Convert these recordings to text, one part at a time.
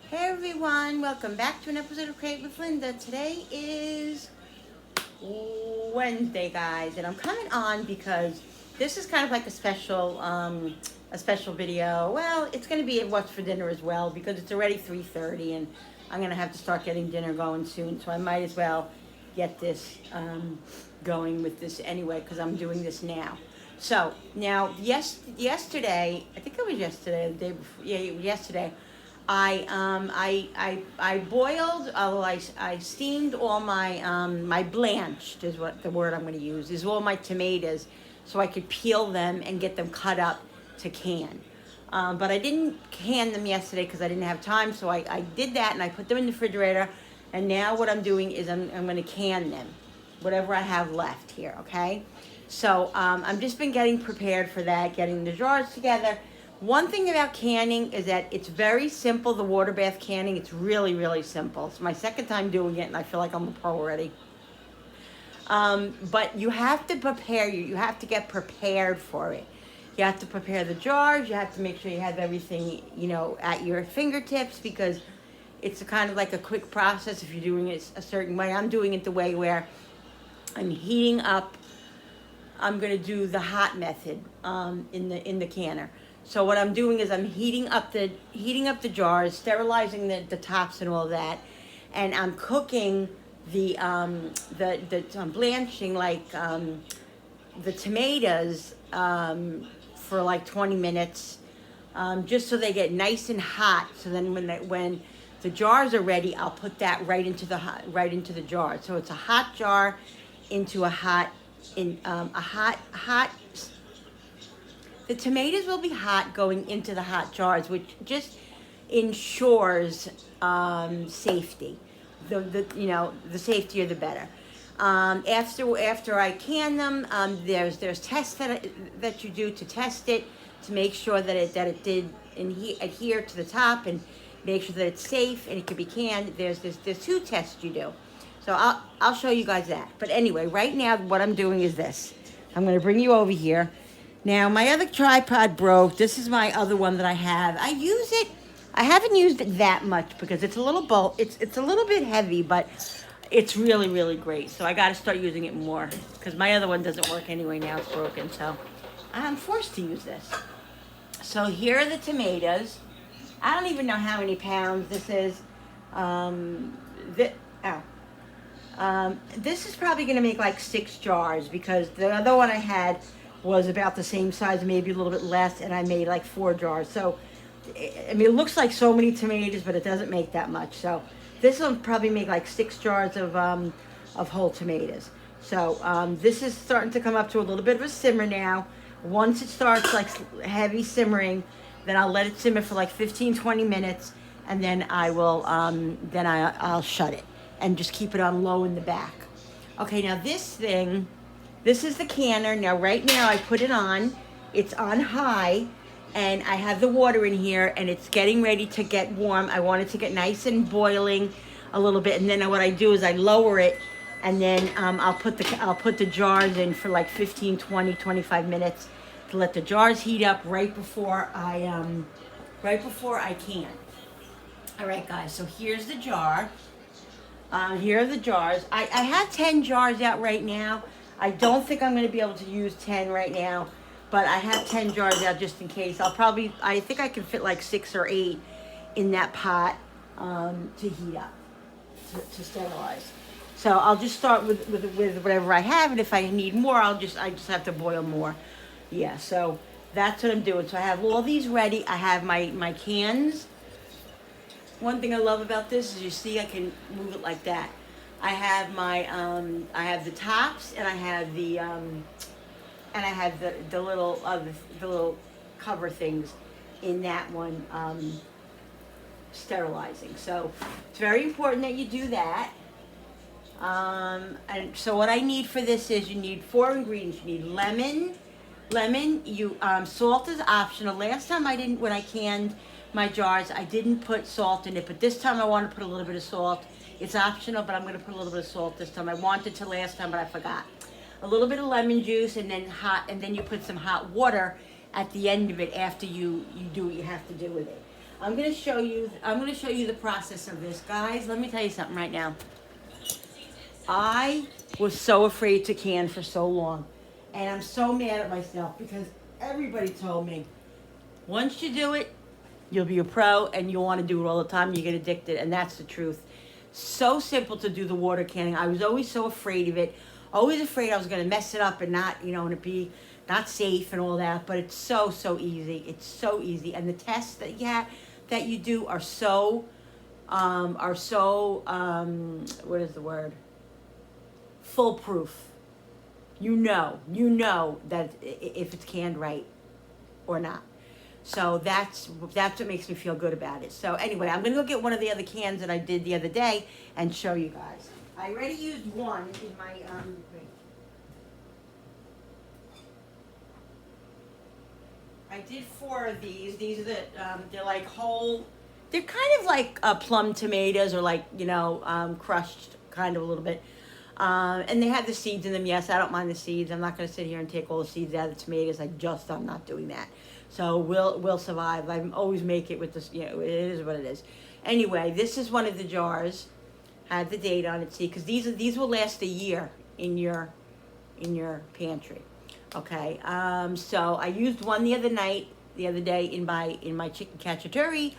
Hey everyone, welcome back to an episode of Create with Linda. Today is Wednesday, guys, and I'm coming on because this is kind of like a special video. Well, it's going to be what's for dinner as well because it's already 3:30, and I'm going to have to start getting dinner going soon. So I might as well get this going with this anyway because I'm doing this now. So now, yesterday, I think it was yesterday, the day before, yeah, yesterday. I boiled. I steamed all my blanched is what the word I'm going to use is all my tomatoes, so I could peel them and get them cut up to can. But I didn't can them yesterday because I didn't have time. So I did that and I put them in the refrigerator. And now what I'm doing is I'm going to can them, whatever I have left here. Okay. So I've just been getting prepared for that, getting the jars together. One thing about canning is that it's very simple, the water bath canning. It's really, really simple. It's my second time doing it, and I feel like I'm a pro already. But you have to you have to get prepared for it. You have to prepare the jars. You have to make sure you have everything, at your fingertips because it's kind of like a quick process if you're doing it a certain way. I'm doing it the way where I'm heating up. I'm going to do the hot method in the canner. So what I'm doing is I'm heating up the jars, sterilizing the tops and all that, and I'm cooking I'm blanching the tomatoes for like 20 minutes, just so they get nice and hot. So then when the jars are ready, I'll put that right into the jar. So it's a hot jar into a hot the tomatoes will be hot going into the hot jars, which just ensures safety. The safetier the better. After I can them, there's tests that you do to test it to make sure that it did adhere to the top and make sure that it's safe and it can be canned. There's two tests you do. So I'll show you guys that. But anyway, right now what I'm doing is this. I'm going to bring you over here. Now, my other tripod broke. This is my other one that I have. I use it. I haven't used it that much because it's a little it's a little bit heavy, but it's really, really great. So I got to start using it more because my other one doesn't work anyway. Now it's broken. So I'm forced to use this. So here are the tomatoes. I don't even know how many pounds this is. This is probably going to make like 6 jars because the other one I had was about the same size, maybe a little bit less, and I made like 4 jars. So, I mean, it looks like so many tomatoes, but it doesn't make that much. So, this will probably make like 6 jars of whole tomatoes. So, this is starting to come up to a little bit of a simmer now. Once it starts like heavy simmering, then I'll let it simmer for like 15-20 minutes, and then I'll shut it and just keep it on low in the back. Okay, now this is the canner. Now, right now, I put it on. It's on high, and I have the water in here, and it's getting ready to get warm. I want it to get nice and boiling a little bit, and then what I do is I lower it, and then I'll put the jars in for like 15, 20, 25 minutes to let the jars heat up right before I can. All right, guys. So here's the jar. Here are the jars. I have 10 jars out right now. I don't think I'm going to be able to use 10 right now, but I have 10 jars out just in case. I think I can fit like 6 or 8 in that pot to heat up, to sterilize. So I'll just start with whatever I have, and if I need more, I just have to boil more. Yeah, so that's what I'm doing. So I have all these ready. I have my cans. One thing I love about this is you see I can move it like that. I have I have the tops, and I have the little cover things in that one sterilizing. So it's very important that you do that. And so what I need for this is you need 4 ingredients. You need lemon. Salt is optional. Last time when I canned my jars, I didn't put salt in it, but this time I want to put a little bit of salt. It's optional, but I'm going to put a little bit of salt this time. I wanted to last time, but I forgot. A little bit of lemon juice, and then you put some hot water at the end of it after you do what you have to do with it. I'm gonna show you the process of this. Guys, let me tell you something right now. I was so afraid to can for so long. And I'm so mad at myself because everybody told me, once you do it, you'll be a pro and you'll want to do it all the time. You get addicted, and that's the truth. So simple to do the water canning. I was always so afraid of it. Always afraid I was going to mess it up and not, and it be not safe and all that. But it's so, so easy. It's so easy. And the tests that you do are so, what is the word? Foolproof. You know that if it's canned right or not. So that's what makes me feel good about it. So anyway, I'm gonna go get one of the other cans that I did the other day and show you guys. I already used one in my I did 4 of these. These are the they're like whole. They're kind of like plum tomatoes or like crushed kind of a little bit. And they have the seeds in them. Yes, I don't mind the seeds. I'm not going to sit here and take all the seeds out of the tomatoes. I'm not doing that. So we'll survive. I always make it with this. It is what it is. Anyway, this is one of the jars. Had the date on it. See, because these will last a year in your pantry. Okay. So I used one the other day in my chicken cacciatore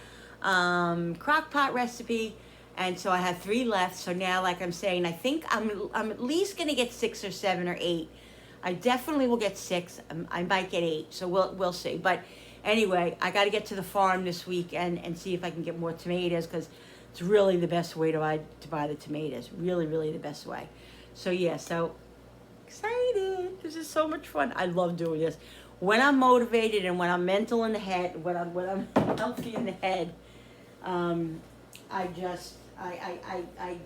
crock pot recipe. And so I have 3 left. So now, like I'm saying, I think I'm at least gonna get 6 or 7 or 8. I definitely will get 6. I might get 8. So we'll see. But anyway, I got to get to the farm this week and see if I can get more tomatoes because it's really the best way to buy the tomatoes. Really, really the best way. So yeah. So excited! This is so much fun. I love doing this. When I'm motivated and when I'm mental in the head, when I'm healthy in the head, I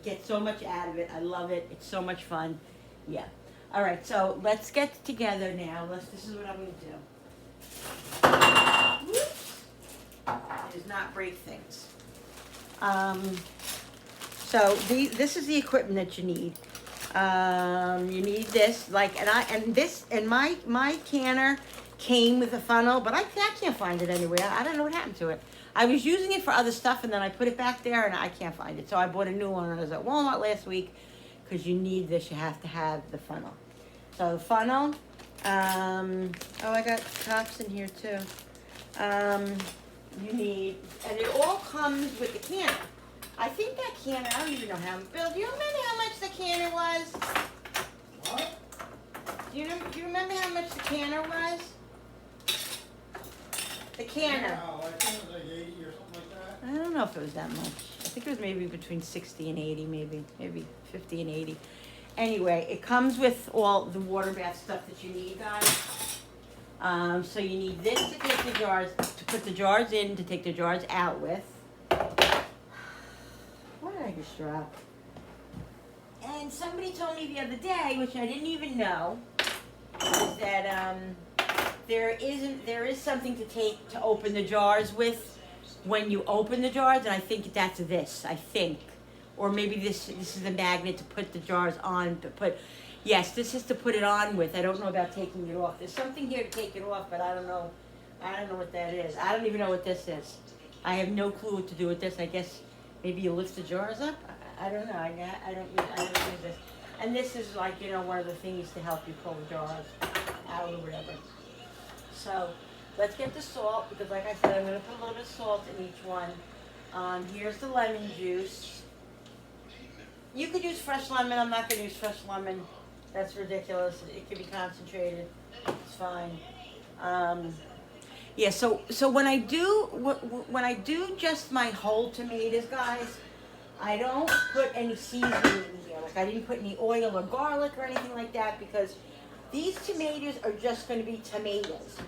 get so much out of it. I love it. It's so much fun. Yeah. All right. So let's get together now. This is what I'm going to do. Whoops. It does not break things. So this is the equipment that you need. You need this, my canner came with a funnel, but I can't find it anywhere. I don't know what happened to it. I was using it for other stuff, and then I put it back there, and I can't find it. So I bought a new one, and I was at Walmart last week, because you need this. You have to have the funnel. So the funnel, I got tops in here, too. You need, and it all comes with the canner. I think that canner, I don't even know how, Bill, do you remember how much the canner was? What? Do you remember how much the canner was? The canner. Yeah, I think it was like 80 or something like that. I don't know if it was that much. I think it was maybe between 60 and 80, maybe 50 and 80. Anyway, it comes with all the water bath stuff that you need, guys. So you need this to take the jars, to put the jars in, to take the jars out with. What did I just drop? And somebody told me the other day, which I didn't even know, is that there is something to open the jars with when you open the jars, and I think that's this. I think, or maybe this is the magnet to put the jars on. Yes, this is to put it on with. I don't know about taking it off. There's something here to take it off, but I don't know. I don't know what that is. I don't even know what this is. I have no clue what to do with this. I guess maybe you lift the jars up. I don't know. I don't use this. And this is like one of the things to help you pull the jars out or whatever. So let's get the salt, because like I said, I'm going to put a little bit of salt in each one. Here's the lemon juice. You could use fresh lemon. I'm not going to use fresh lemon. That's ridiculous. It could be concentrated. It's fine. Yeah. So when I do just my whole tomatoes, guys, I don't put any seasoning in here. Like I didn't put any oil or garlic or anything like that, because these tomatoes are just going to be tomatoes.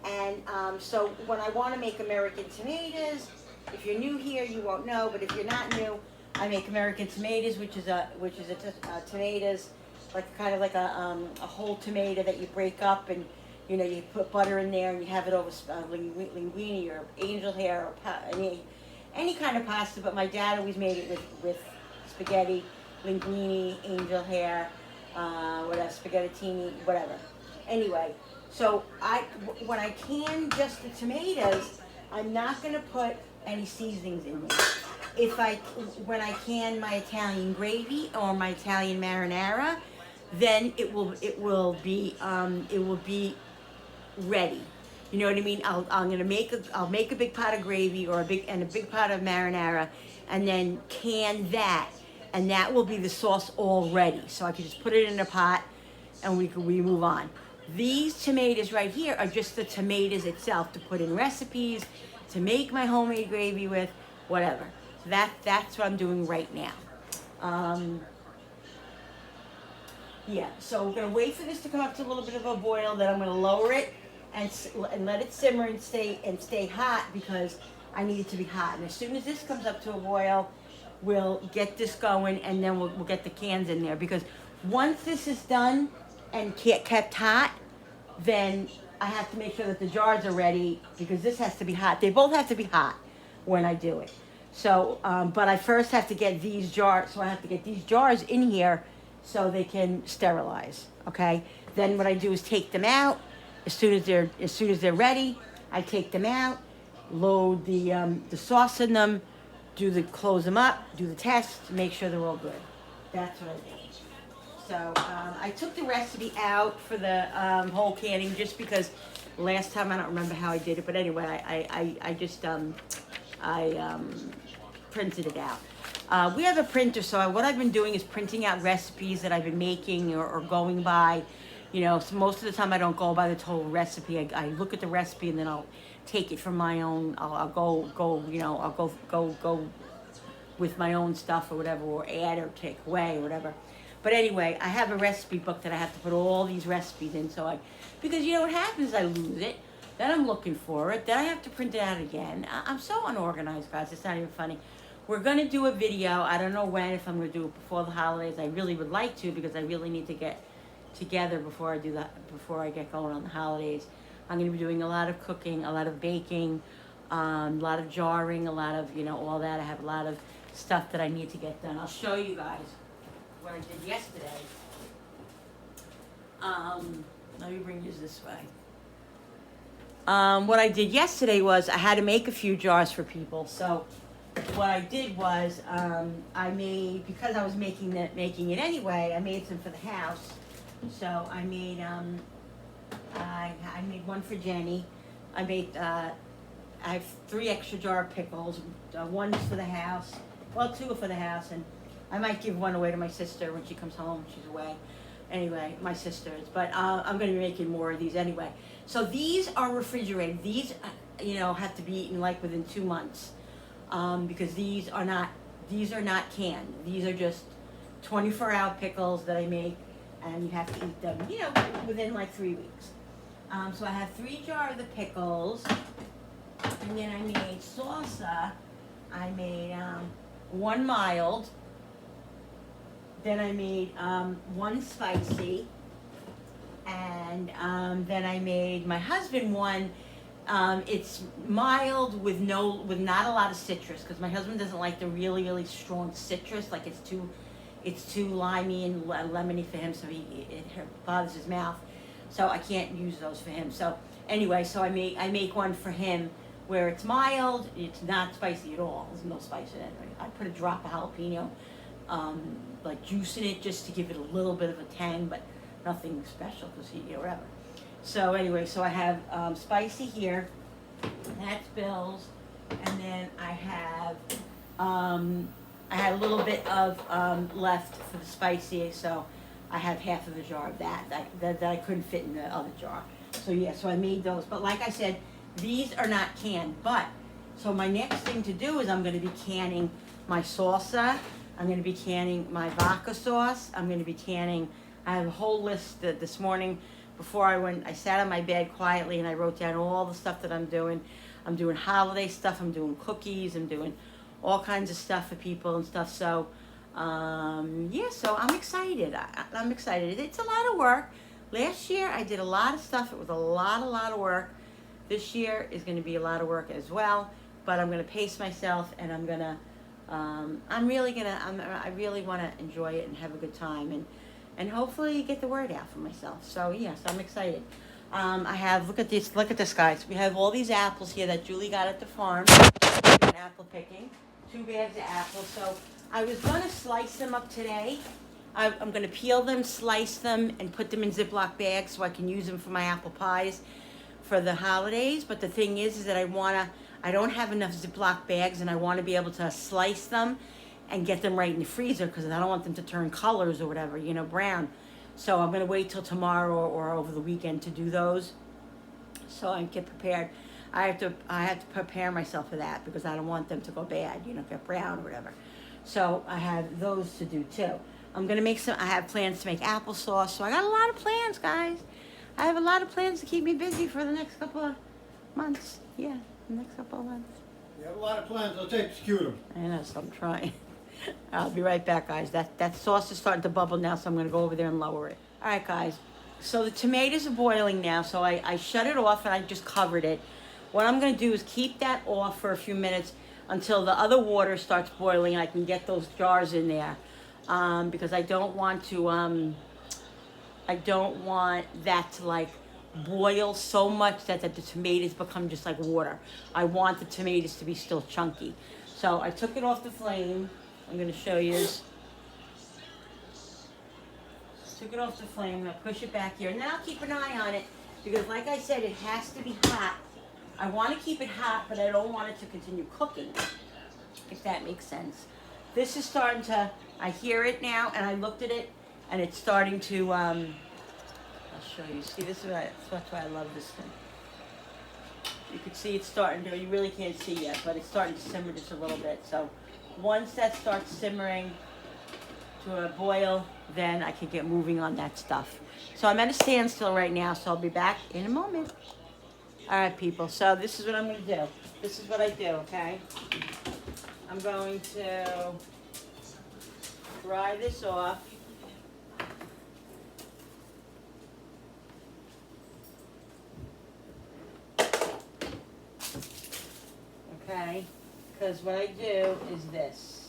And so when I want to make American tomatoes, if you're new here, you won't know, but if you're not new, I make American tomatoes, which is a tomatoes, like kind of like a whole tomato that you break up, and you put butter in there and you have it over linguine or angel hair or any kind of pasta. But my dad always made it with spaghetti, linguine, angel hair, whatever, spaghettini, whatever. Anyway, so when I can just the tomatoes, I'm not going to put any seasonings in there. When I can my Italian gravy or my Italian marinara, then it will be ready. You know what I mean? I'll make a big pot of gravy or a big pot of marinara, and then can that, and that will be the sauce all ready. So I can just put it in a pot, and we move on. These tomatoes right here are just the tomatoes itself to put in recipes, to make my homemade gravy with, whatever. So that's what I'm doing right now. Yeah, so we're gonna wait for this to come up to a little bit of a boil. Then I'm gonna lower it and let it simmer and stay hot, because I need it to be hot. And as soon as this comes up to a boil, we'll get this going, and then we'll get the cans in there. Because once this is done and kept hot, then I have to make sure that the jars are ready, because this has to be hot. They both have to be hot when I do it. So, but I first have to get these jars. So I have to get these jars in here so they can sterilize. Okay. Then what I do is take them out as soon as they're ready. I take them out, load the sauce in them, close them up, do the test, make sure they're all good. That's what I do. So I took the recipe out for the whole canning, just because last time I don't remember how I did it, but anyway, I just printed it out. We have a printer, so what I've been doing is printing out recipes that I've been making or going by. You know, so most of the time I don't go by the total recipe. I look at the recipe, and then I'll take it from my own. I'll go with my own stuff or whatever, or add or take away or whatever. But anyway, I have a recipe book that I have to put all these recipes in. Because you know what happens? I lose it. Then I'm looking for it. Then I have to print it out again. I'm so unorganized, guys. It's not even funny. We're going to do a video. I don't know when, if I'm going to do it before the holidays. I really would like to, because I really need to get together before I do that, before I get going on the holidays. I'm going to be doing a lot of cooking, a lot of baking, a lot of jarring, a lot of, all that. I have a lot of stuff that I need to get done. I'll show you guys what I did yesterday. Let me bring yours this way. What I did yesterday was I had to make a few jars for people. So what I did was I made, because I was making it anyway, I made some for the house. So I made I made one for Jenny. I have 3 extra jar of pickles. One's for the house. Well, 2 are for the house, and I might give one away to my sister when she comes home. She's away. Anyway, my sister's. But I'm going to be making more of these anyway. So these are refrigerated. These, have to be eaten like within 2 months, because these are not canned. These are just 24-hour pickles that I make, and you have to eat them, within like 3 weeks. So I have 3 jars of the pickles, and then I made salsa. I made 1 mild. Then I made 1 spicy, and then I made my husband one. It's mild with not a lot of citrus, because my husband doesn't like the really, really strong citrus. Like it's too limey and lemony for him, so it bothers his mouth. So I can't use those for him. So anyway, so I make one for him where it's mild. It's not spicy at all. There's no spice in it. I put a drop of jalapeno, like juice in it, just to give it a little bit of a tang, but nothing special, because whatever. So anyway, so I have spicy here. That's Bill's, and then I had a little bit of left for the spicy, so I have half of a jar of that I couldn't fit in the other jar. So yeah, so I made those. But like I said, these are not canned. But so my next thing to do is I'm going to be canning my salsa. I'm going to be canning my vodka sauce. I'm going to be canning. I have a whole list this morning. Before I went, I sat on my bed quietly and I wrote down all the stuff that I'm doing. I'm doing holiday stuff. I'm doing cookies. I'm doing all kinds of stuff for people and stuff. So, yeah, so I'm excited. I'm excited. It's a lot of work. Last year I did a lot of stuff. It was a lot of work. This year is going to be a lot of work as well. But I'm going to pace myself, and I'm going to, I really want to enjoy it and have a good time, and hopefully get the word out for myself. So yes, I'm excited. I have, look at this, guys. We have all these apples here that Julie got at the farm. apple picking, 2 bags of apples. So I was gonna slice them up today. I'm gonna peel them, slice them, and put them in Ziploc bags so I can use them for my apple pies for the holidays. But the thing is that I don't have enough Ziploc bags, and I wanna be able to slice them and get them right in the freezer because I don't want them to turn colors or whatever, brown. So I'm gonna wait till tomorrow or over the weekend to do those, so I can get prepared. I have to prepare myself for that because I don't want them to go bad, get brown or whatever. So I have those to do too. I have plans to make applesauce, so I got a lot of plans, guys. I have a lot of plans to keep me busy for the next couple of months. Yeah, the next couple of months. You have a lot of plans, let's execute them. I know, so I'm trying. I'll be right back, guys. That sauce is starting to bubble now, so I'm going to go over there and lower it. All right, guys. So the tomatoes are boiling now, so I shut it off and I just covered it. What I'm going to do is keep that off for a few minutes until the other water starts boiling and I can get those jars in there. Because I don't want that to boil so much that the tomatoes become just like water. I want the tomatoes to be still chunky. So I took it off the flame. I'm going to show you. Took it off the flame. I'm going to push it back here. And then I'll keep an eye on it because, like I said, it has to be hot. I want to keep it hot, but I don't want it to continue cooking, if that makes sense. This is starting to, I hear it now, and I looked at it, and it's starting to, I'll show you. See, that's why I love this thing. You can see it's starting to, you really can't see yet, but it's starting to simmer just a little bit. So once that starts simmering to a boil, then I can get moving on that stuff. So I'm at a standstill right now, so I'll be back in a moment. All right, people, so this is what I'm going to do. This is what I do, okay? I'm going to dry this off. Okay, because what I do is this.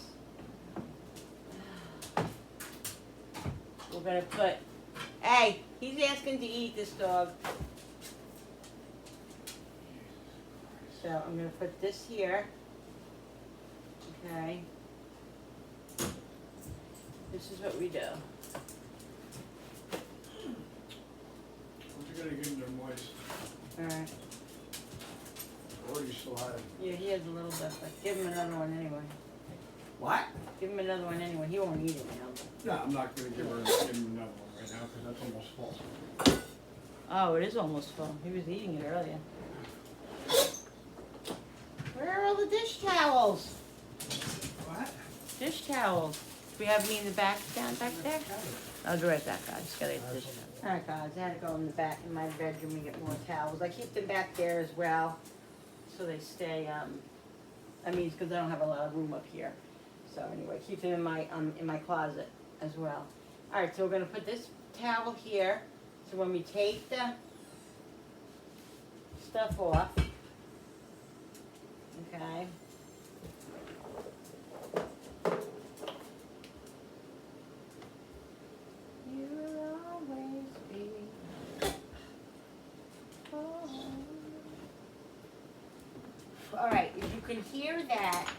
We're going to put, hey, he's asking to eat, this dog. So I'm going to put this here. Okay. This is what we do. You gotta get them moist. Alright. Already slide. Yeah, he has a little bit, but give him another one anyway. What? Give him another one anyway. He won't eat it now. No, I'm not gonna give him another one right now because that's almost full. Oh, it is almost full. He was eating it earlier. Where are all the dish towels? What? Dish towels. Do we have any in the back there? I'll be right back, guys. Gotta get the dish towels. Alright, guys. I had to go in the back in my bedroom and get more towels. I keep them back there as well, so they stay. Because I don't have a lot of room up here. So anyway, keep them in my closet as well. All right, so we're gonna put this towel here. So when we take the stuff off, okay. You will always be home. All right, if you can hear that,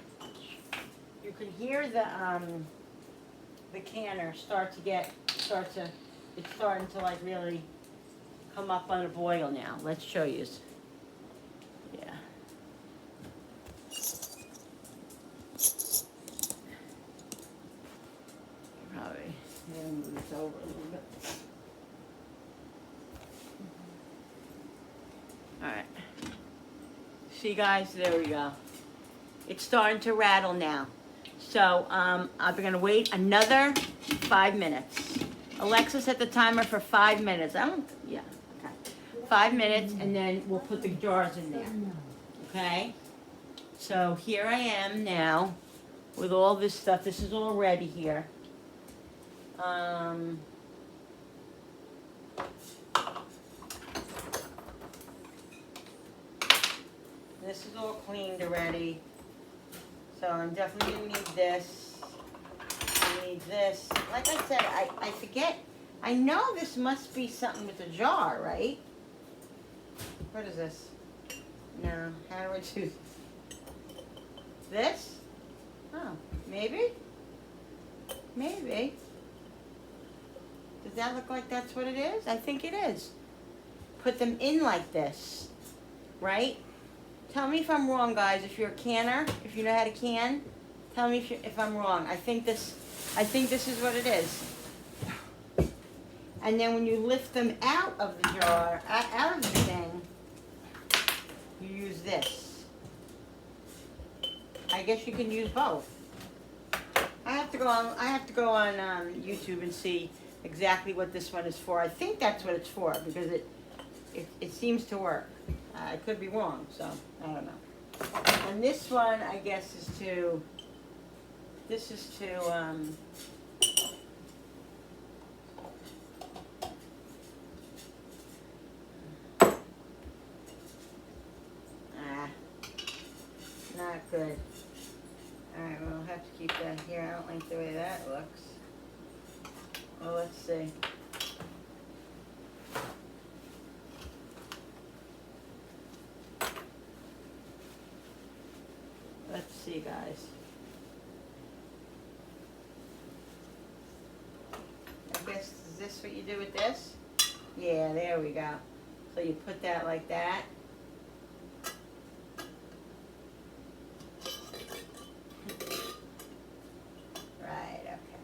you can hear the canner it's starting to like really come up on a boil now. Let's show you. Yeah. Probably move this over a little bit. All right. See, guys, there we go. It's starting to rattle now. So I'm gonna wait another 5 minutes. Alexa set the timer for 5 minutes. Okay. 5 minutes, and then we'll put the jars in there. Okay? So here I am now with all this stuff. This is all ready here. This is all cleaned already. So I'm definitely gonna need this. I need this. Like I said, I forget. I know this must be something with the jar, right? What is this? No, how do I choose? this? Oh, maybe? Maybe. Does that look like that's what it is? I think it is. Put them in like this, right? Tell me if I'm wrong, guys. If you're a canner, if you know how to can, tell me if I'm wrong. I think this is what it is. And then when you lift them out of the jar, out of the thing, you use this. I guess you can use both. I have to go on YouTube and see exactly what this one is for. I think that's what it's for because it seems to work. I could be wrong, so I don't know. And this one, I guess, is to not good. Alright, well, I'll have to keep that here. I don't like the way that looks. Well, let's see. Let's see, guys. I guess, is this what you do with this? Yeah, there we go. So you put that like that. Right, okay.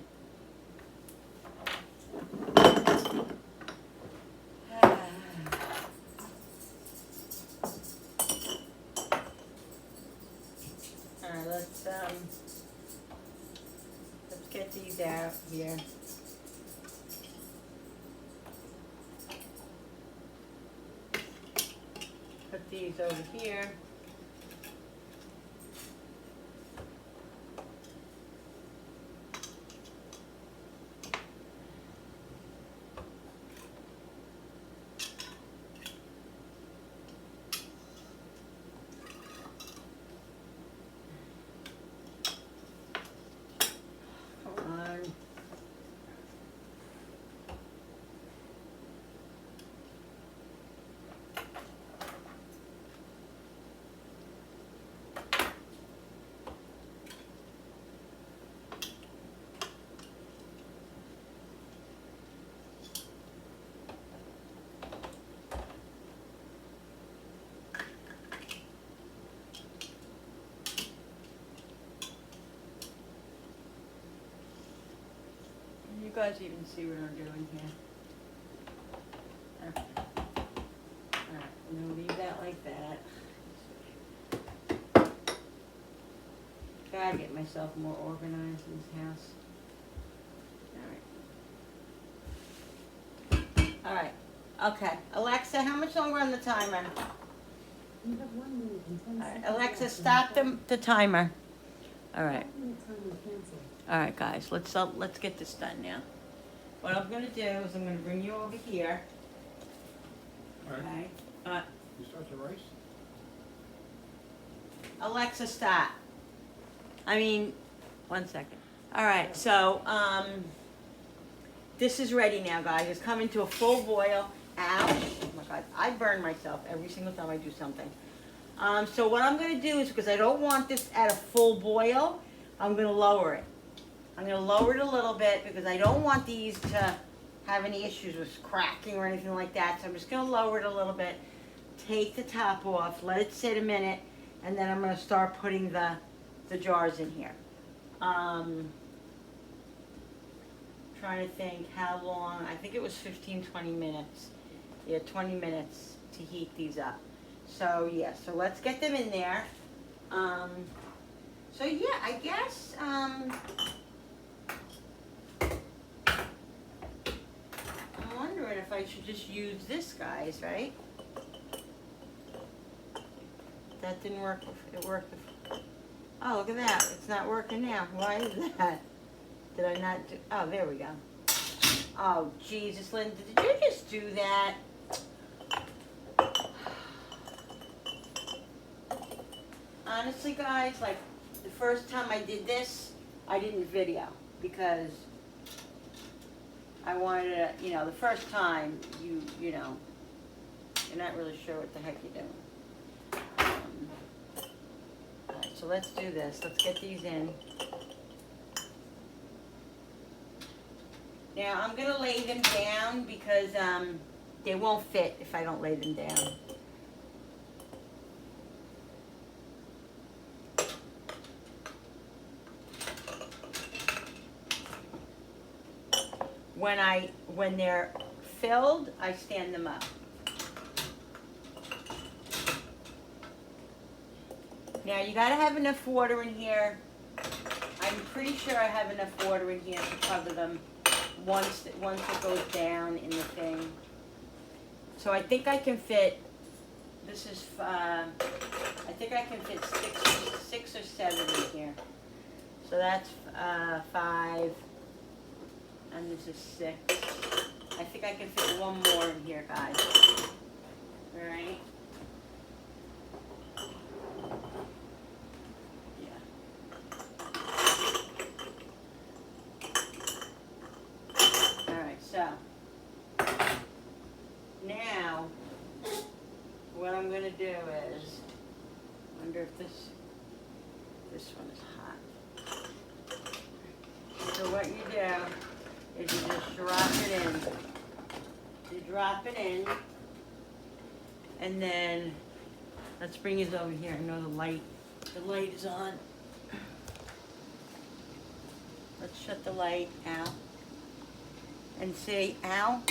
Alright, let's get these out here. Put these over here. Come on. You guys even see what I'm doing here? Okay. Alright, I'm gonna leave that like that. Gotta get myself more organized in this house. Alright. Alright. Okay. Alexa, how much longer on the timer? You have 1 minute and 10 Alright, seconds. Alexa, stop the timer. Alright. 5 minute timer canceled. Alright, guys, let's get this done now. What I'm gonna do is I'm gonna bring you over here. Alright, Okay. you start the rice? Alexa, stop. I mean, 1 second. Alright, so, this is ready now, guys. It's coming to a full boil. Ow. Oh my God, I burn myself every single time I do something. So what I'm gonna do is, because I don't want this at a full boil, I'm gonna lower it. I'm gonna lower it a little bit because I don't want these to have any issues with cracking or anything like that. So I'm just gonna lower it a little bit, take the top off, let it sit a minute, and then I'm gonna start putting the jars in here. Trying to think how long, I think it was 15, 20 minutes. Yeah, 20 minutes to heat these up. So yeah, so let's get them in there. So yeah, I guess, I'm wondering if I should just use this, guys, right? That didn't work, it worked before. Oh, look at that, it's not working now. Why is that? Did I not do, oh, there we go. Oh, Jesus, Linda, did you just do that? Honestly, guys, like, the first time I did this, I didn't video, because I wanted to, you know, the first time, you know, you're not really sure what the heck you're doing. Alright, so let's do this. Let's get these in. Now, I'm gonna lay them down because they won't fit if I don't lay them down. When they're filled, I stand them up. Now, you gotta have enough water in here. I'm pretty sure I have enough water in here to cover them once it goes down in the thing. So I think I can fit, this is, I think I can fit six or seven in here. So that's 5, and this is 6. I think I can fit one more in here, guys. All right. So, now, what I'm going to do is, I wonder if this one is hot. So what you do is you just drop it in. You drop it in, and then, let's bring it over here. I know the light is on. Let's shut the light out. And say, ow.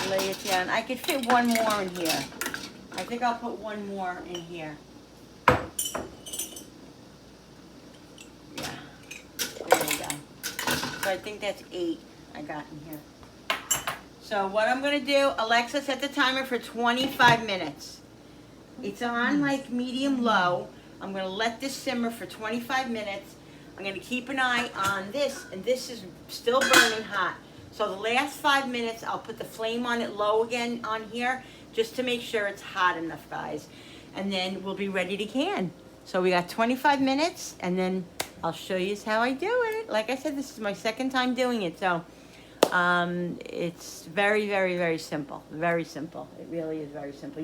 Lay it down. I could fit one more in here. I think I'll put one more in here. Yeah. There we go. So I think that's 8 I got in here. So what I'm going to do, Alexa, set the timer for 25 minutes. It's on like medium low. I'm going to let this simmer for 25 minutes. I'm going to keep an eye on this, and this is still burning hot. So the last 5 minutes, I'll put the flame on it low again on here, just to make sure it's hot enough, guys. And then we'll be ready to can. So we got 25 minutes, and then I'll show you how I do it. Like I said, this is my second time doing it, so it's very, very, very simple. Very simple. It really is very simple.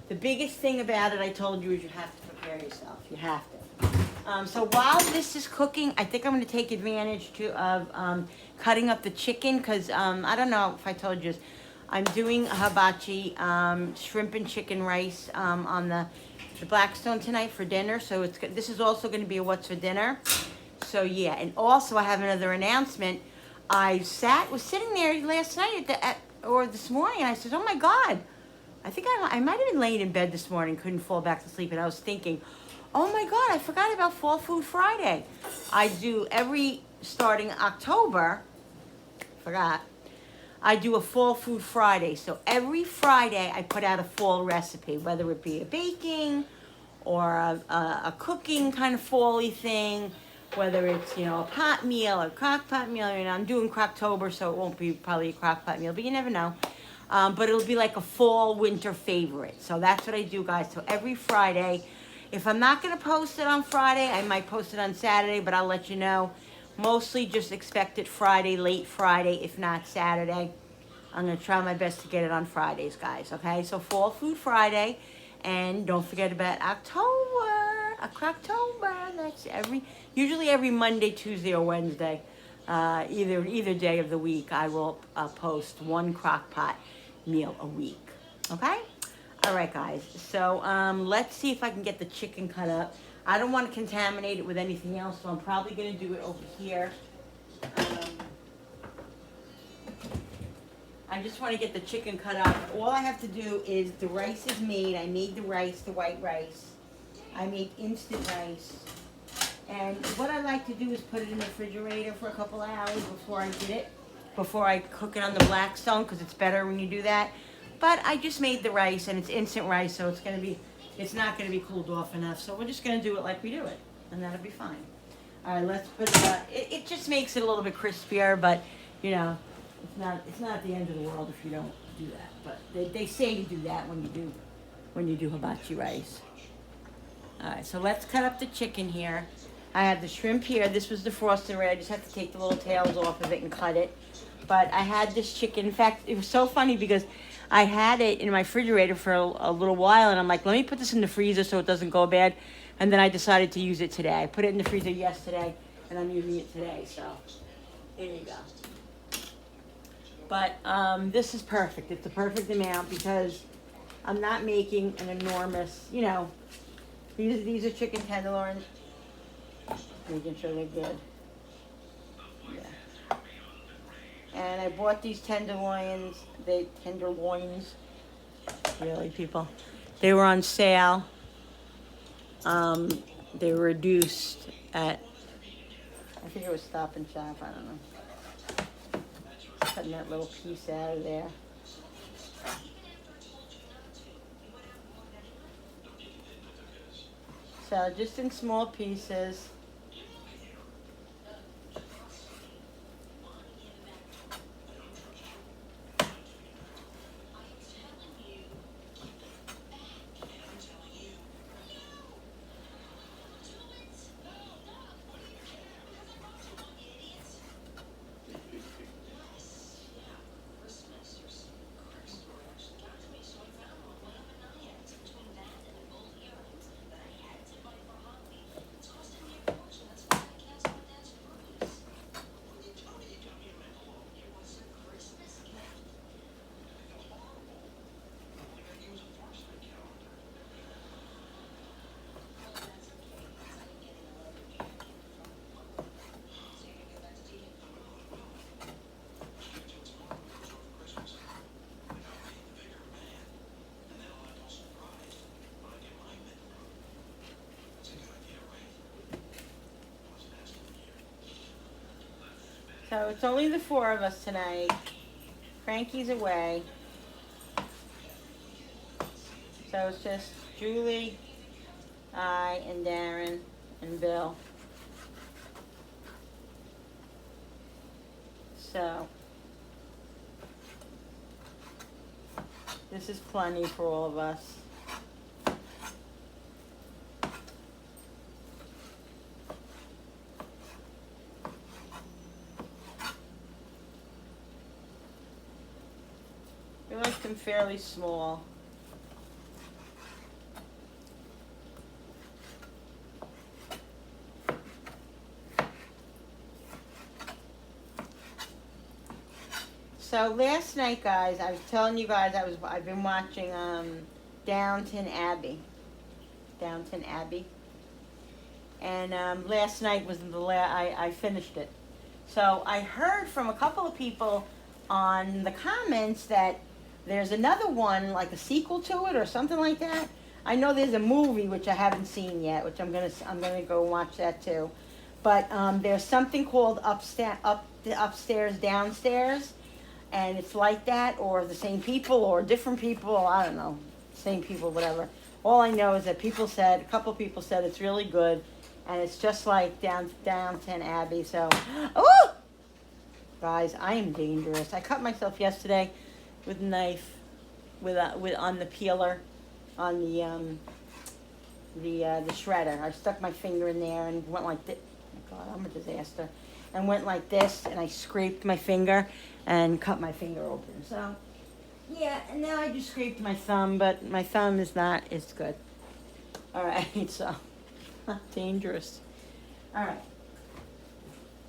The biggest thing about it, I told you, is you have to prepare yourself. You have to. So while this is cooking, I think I'm going to take advantage of cutting up the chicken, because I don't know if I told you this. I'm doing a hibachi shrimp and chicken rice on the Blackstone tonight for dinner. So this is also going to be a what's for dinner. So yeah, and also I have another announcement. I was sitting there last night or this morning, and I said, oh my God, I think I might have been laying in bed this morning, couldn't fall back to sleep, and I was thinking, oh my God, I forgot about Fall Food Friday. I do starting October, I do a Fall Food Friday. So every Friday I put out a fall recipe, whether it be a baking or a cooking kind of fall-y thing, whether it's, a pot meal or crock pot meal. I'm doing Crocktober, so it won't be probably a crock pot meal, but you never know. But it'll be like a fall winter favorite. So that's what I do, guys. So every Friday, if I'm not going to post it on Friday, I might post it on Saturday, but I'll let you know. Mostly just expect it Friday, late Friday, if not Saturday. I'm going to try my best to get it on Fridays, guys, okay? So Fall Food Friday, and don't forget about October. That's usually every Monday, Tuesday, or Wednesday. Either day of the week, I will post one crock pot meal a week, okay? All right, guys, so let's see if I can get the chicken cut up. I don't want to contaminate it with anything else, so I'm probably going to do it over here. I just want to get the chicken cut up. All I have to do is, the rice is made. I made the rice, the white rice. I make instant rice. And what I like to do is put it in the refrigerator for a couple hours before I cook it on the Blackstone, because it's better when you do that. But I just made the rice, and it's instant rice, so it's not going to be cooled off enough. So we're just going to do it like we do it, and that'll be fine. All right, let's put it just makes it a little bit crispier, but, it's not the end of the world if you don't do that. But they say to do that when you do hibachi rice. All right, so let's cut up the chicken here. I have the shrimp here. This was defrosted already. I just have to take the little tails off of it and cut it. But I had this chicken. In fact, it was so funny because I had it in my refrigerator for a little while, and I'm like, let me put this in the freezer so it doesn't go bad. And then I decided to use it today. I put it in the freezer yesterday, and I'm using it today. So there you go. But this is perfect. It's the perfect amount because I'm not making an enormous, you know, these are chicken tenderloins. Making sure they're good. Yeah. And I bought these tenderloins. Really, people. They were on sale. They were reduced at, I think it was Stop and Shop, I don't know. Cutting that little piece out of there. So just in small pieces. So it's only the four of us tonight. Frankie's away. So it's just Julie, I, and Darren, and Bill. So this is plenty for all of us. I like them fairly small. So last night, guys, I was telling you guys I've been watching Downton Abbey. Downton Abbey. And last night was I finished it. So I heard from a couple of people on the comments that there's another one, like a sequel to it or something like that. I know there's a movie which I haven't seen yet, which I'm gonna go watch that too. But there's something called Upstairs Downstairs, and it's like that, or the same people, or different people. I don't know, same people, whatever. All I know is that a couple people said it's really good, and it's just like Downton Abbey. So, oh, guys, I am dangerous. I cut myself yesterday with a knife, with on the peeler, on the shredder. I stuck my finger in there and went like this. Oh my God, I'm a disaster. And went like this, and I scraped my finger and cut my finger open. So, yeah, and now I just scraped my thumb, but my thumb is not as good. All right, so dangerous. All right,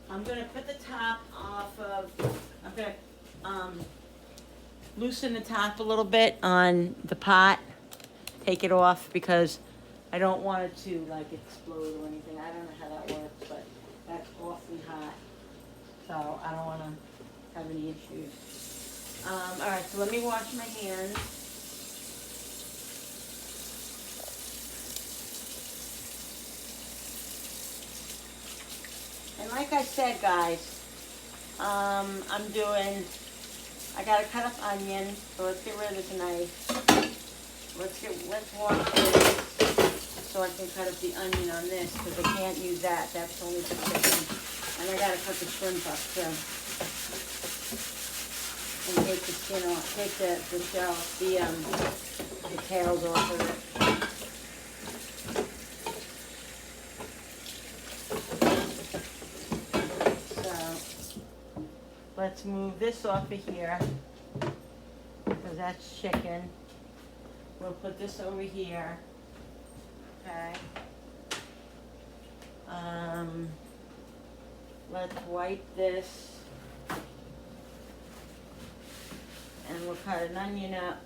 I'm gonna put the top off of. I'm gonna loosen the top a little bit on the pot. Take it off because I don't want it to like explode or anything. I don't know how that works, but that's awfully hot. So I don't want to have any issues. All right, so let me wash my hands. And like I said, guys, I gotta cut up onions, so let's get rid of this knife. Let's wash this so I can cut up the onion on this, because I can't use that. That's only for chicken. And I gotta cut the shrimp up too. And take the skin off, take the shell, the tails off of it. So let's move this off of here, because that's chicken. We'll put this over here. Okay. Let's wipe this. And we'll cut an onion up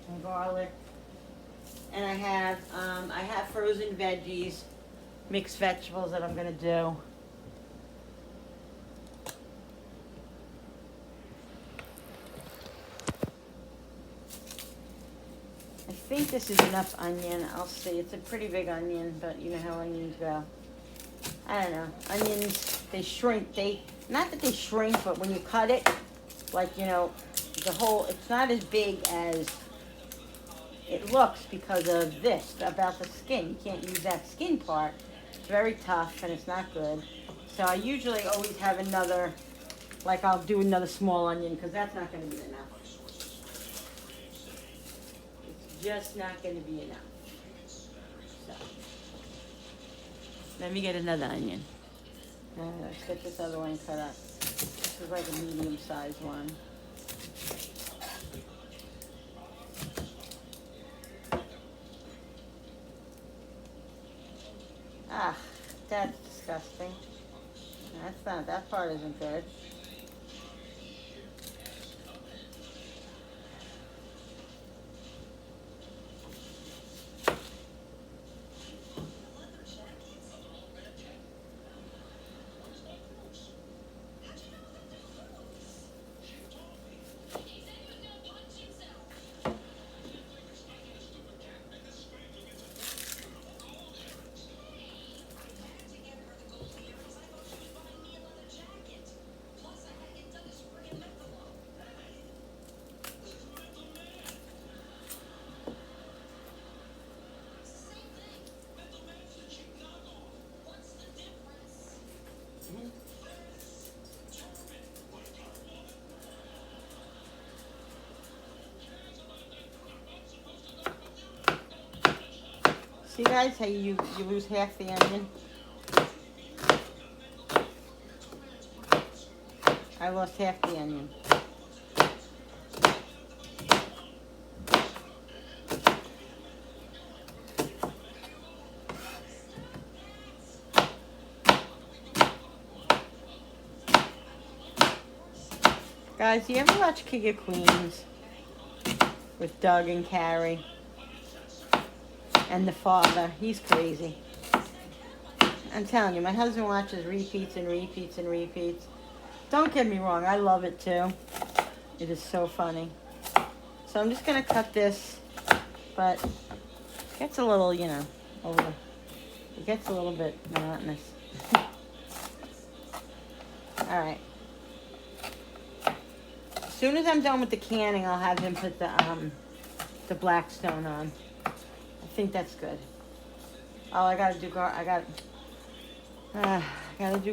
and garlic. And I have frozen veggies, mixed vegetables that I'm gonna do. I think this is enough onion. I'll see. It's a pretty big onion, but you know how onions go. I don't know. Onions, they shrink. Not that they shrink, but when you cut it, like, you know, it's not as big as it looks because of this, about the skin. You can't use that skin part. It's very tough and it's not good. So I usually always have another, like I'll do another small onion because that's not going to be enough. It's just not going to be enough. So, let me get another onion. Let's get this other one cut up. This is like a medium-sized one. Ah, that's disgusting. That's not, that part isn't good. See guys how you lose half the onion? I lost half the onion. Guys, you ever watch King of Queens with Doug and Carrie? And the father, he's crazy. I'm telling you, my husband watches repeats and repeats and repeats. Don't get me wrong, I love it too. It is so funny. So I'm just gonna cut this, but it gets a little, you know, it gets a little bit monotonous. All right. As soon as I'm done with the canning, I'll have him put the Blackstone on. I think that's good. Oh, I gotta do do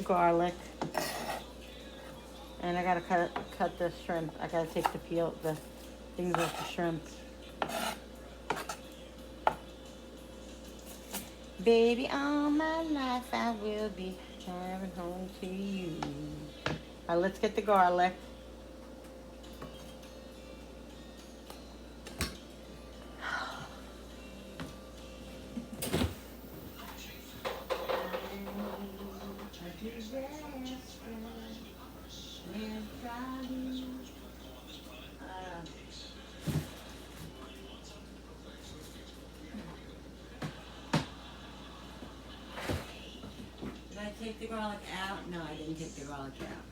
garlic, and I gotta cut the shrimp. I gotta take the things off the shrimp. Baby, all my life I will be driving home to you. All right, let's get the garlic. Did I take the garlic out? No, I didn't take the garlic out.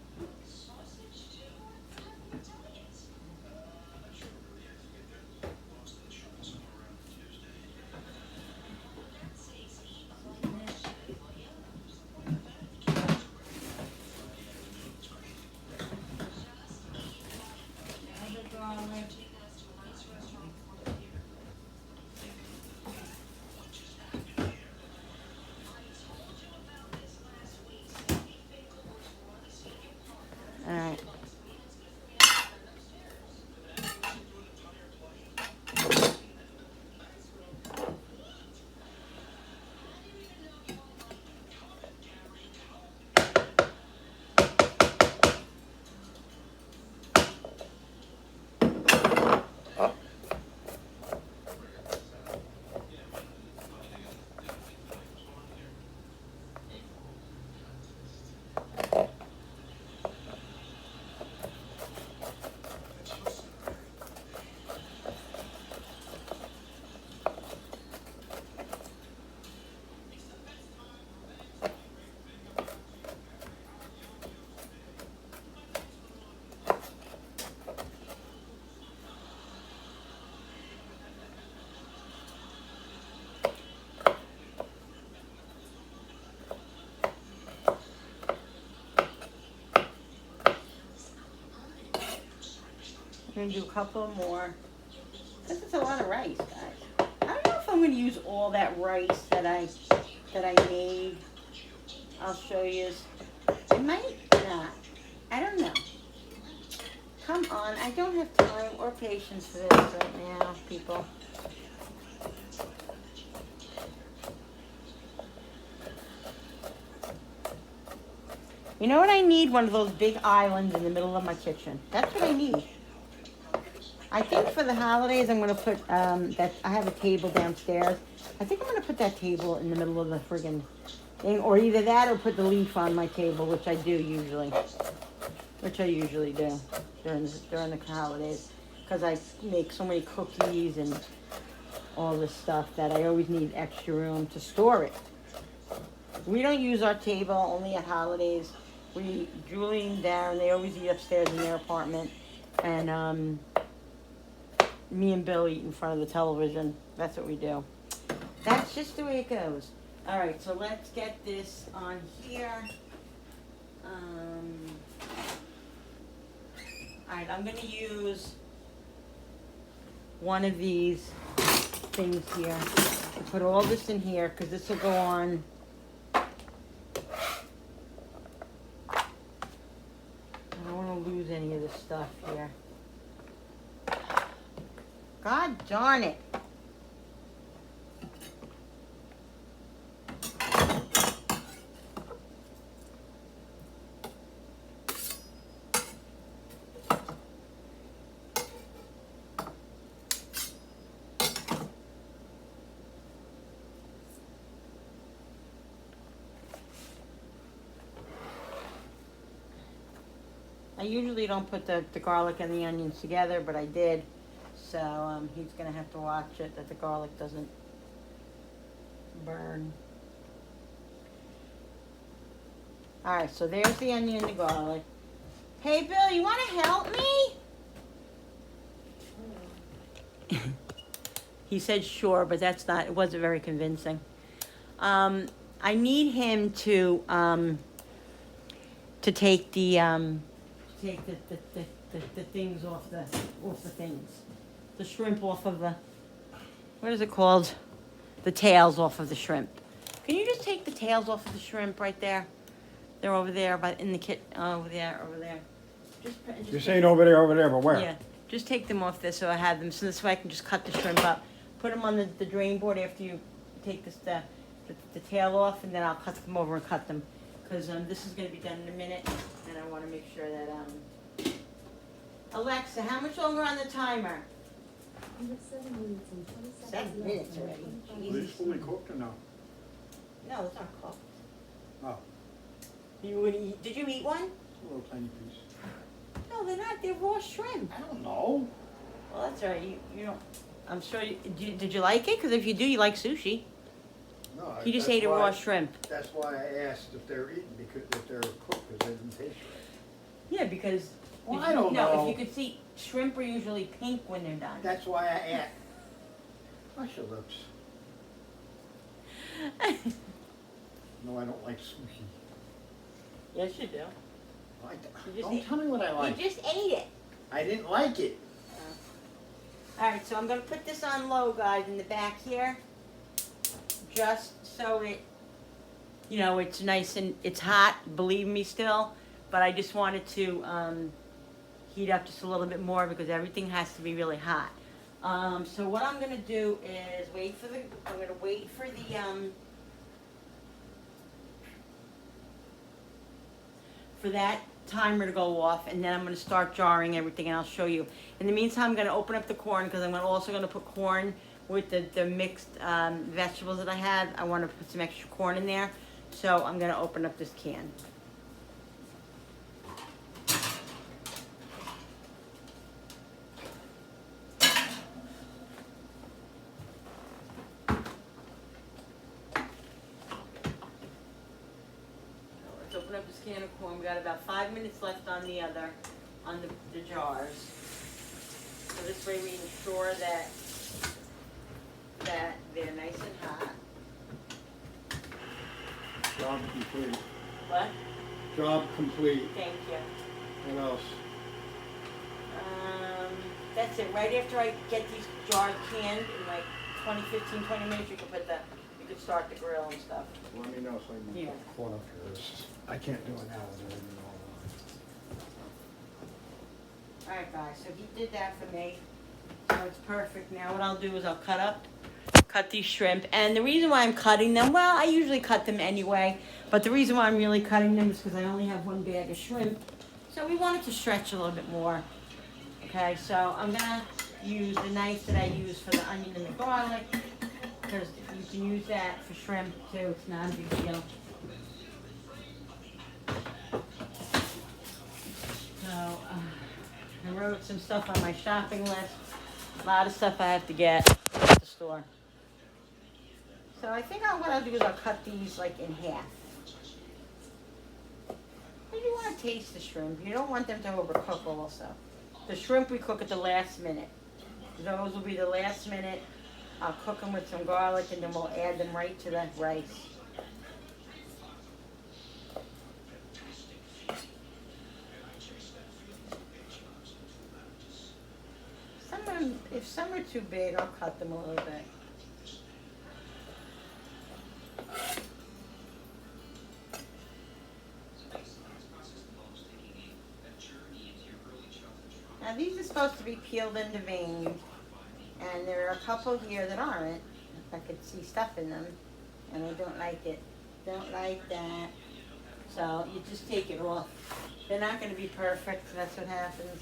gonna do a couple more. This is a lot of rice, guys. I don't know if I'm gonna use all that rice that I made. I'll show you. I might not. I don't know. Come on, I don't have time or patience for this right now, people. You know what I need? One of those big islands in the middle of my kitchen. That's what I need. I think for the holidays, I'm gonna put that. I have a table downstairs. I think I'm gonna put that table in the middle of the friggin' thing, or either that, or put the leaf on my table, which I do usually. Which I usually do during the holidays, because I make so many cookies and all this stuff that I always need extra room to store it. We don't use our table only at holidays. Julie and Darren, they always eat upstairs in their apartment, and me and Bill eat in front of the television. That's what we do. That's just the way it goes. All right, so let's get this on here. All right, I'm going to use one of these things here to put all this in here, because this will go on. I don't want to lose any of this stuff here. God darn it. I usually don't put the garlic and the onions together, but I did. So he's going to have to watch it that the garlic doesn't burn. All right, so there's the onion and the garlic. Hey, Bill, you want to help me? He said sure, but it wasn't very convincing. I need him to take the things off the things. The shrimp off of the, what is it called? The tails off of the shrimp. Can you just take the tails off of the shrimp right there? They're over there, in the kit, over there. Just You're saying over there, but where? Yeah, just take them off this so I have them, so this way I can just cut the shrimp up. Put them on the drain board after you take the tail off, and then I'll cut them over and cut them. Because this is going to be done in a minute, and I want to make sure that, Alexa, how much longer on the timer? You have 7 minutes and 27 7 seconds minutes left. already. Are these fully cooked or no? No, it's not cooked. Oh, Did you eat one? a little tiny piece. No, they're not. They're raw shrimp. I don't know. Well, that's all right. You don't. I'm sure. Did you like it? Because if you do, you like sushi. No, You just that's ate a why- raw shrimp. That's why I asked if they're eaten, because if they're cooked, because they didn't taste right. Yeah, because. Well, if I you- don't no, know. if you could see, shrimp are usually pink when they're done. That's why I asked. Wash your lips. No, I don't like sushi. Yes, you do. You just Don't ate- tell me what I like. You just ate it. I didn't like it. All right, so I'm gonna put this on low, guys, in the back here, just so it's nice and it's hot. Believe me, still, but I just wanted to heat up just a little bit more because everything has to be really hot. So what I'm gonna do is I'm gonna wait for that timer to go off, and then I'm going to start jarring everything, and I'll show you. In the meantime, I'm going to open up the corn because I'm also going to put corn with the mixed vegetables that I have. I want to put some extra corn in there, so I'm going to open up this can. Open up this can of corn. We got about 5 minutes left on the jars. So this way we ensure that they're nice and hot. Job complete. What? Job complete. Thank you. What else? That's it. Right after I get these jars canned in like 20 minutes, you could start the grill and stuff. Let me know so I can Yeah. put the corn up here. I can't do it now. I don't even know. Alright guys, so he did that for me. So it's perfect. Now what I'll do is I'll cut these shrimp. And the reason why I'm cutting them, well, I usually cut them anyway. But the reason why I'm really cutting them is because I only have one bag of shrimp. So we want it to stretch a little bit more. Okay, so I'm gonna use the knife that I use for the onion and the garlic. Because you can use that for shrimp too. It's not a big deal. So, I wrote some stuff on my shopping list. A lot of stuff I have to get at the store. So I think what I'll do is I'll cut these like in half. But you want to taste the shrimp. You don't want them to overcook also. The shrimp we cook at the last minute. Those will be the last minute. I'll cook them with some garlic and then we'll add them right to the rice. If some are too big, I'll cut them a little bit. Now these are supposed to be peeled into veins, and there are a couple here that aren't. I could see stuff in them, and I don't like it. Don't like that. So you just take it off. They're not going to be perfect, that's what happens.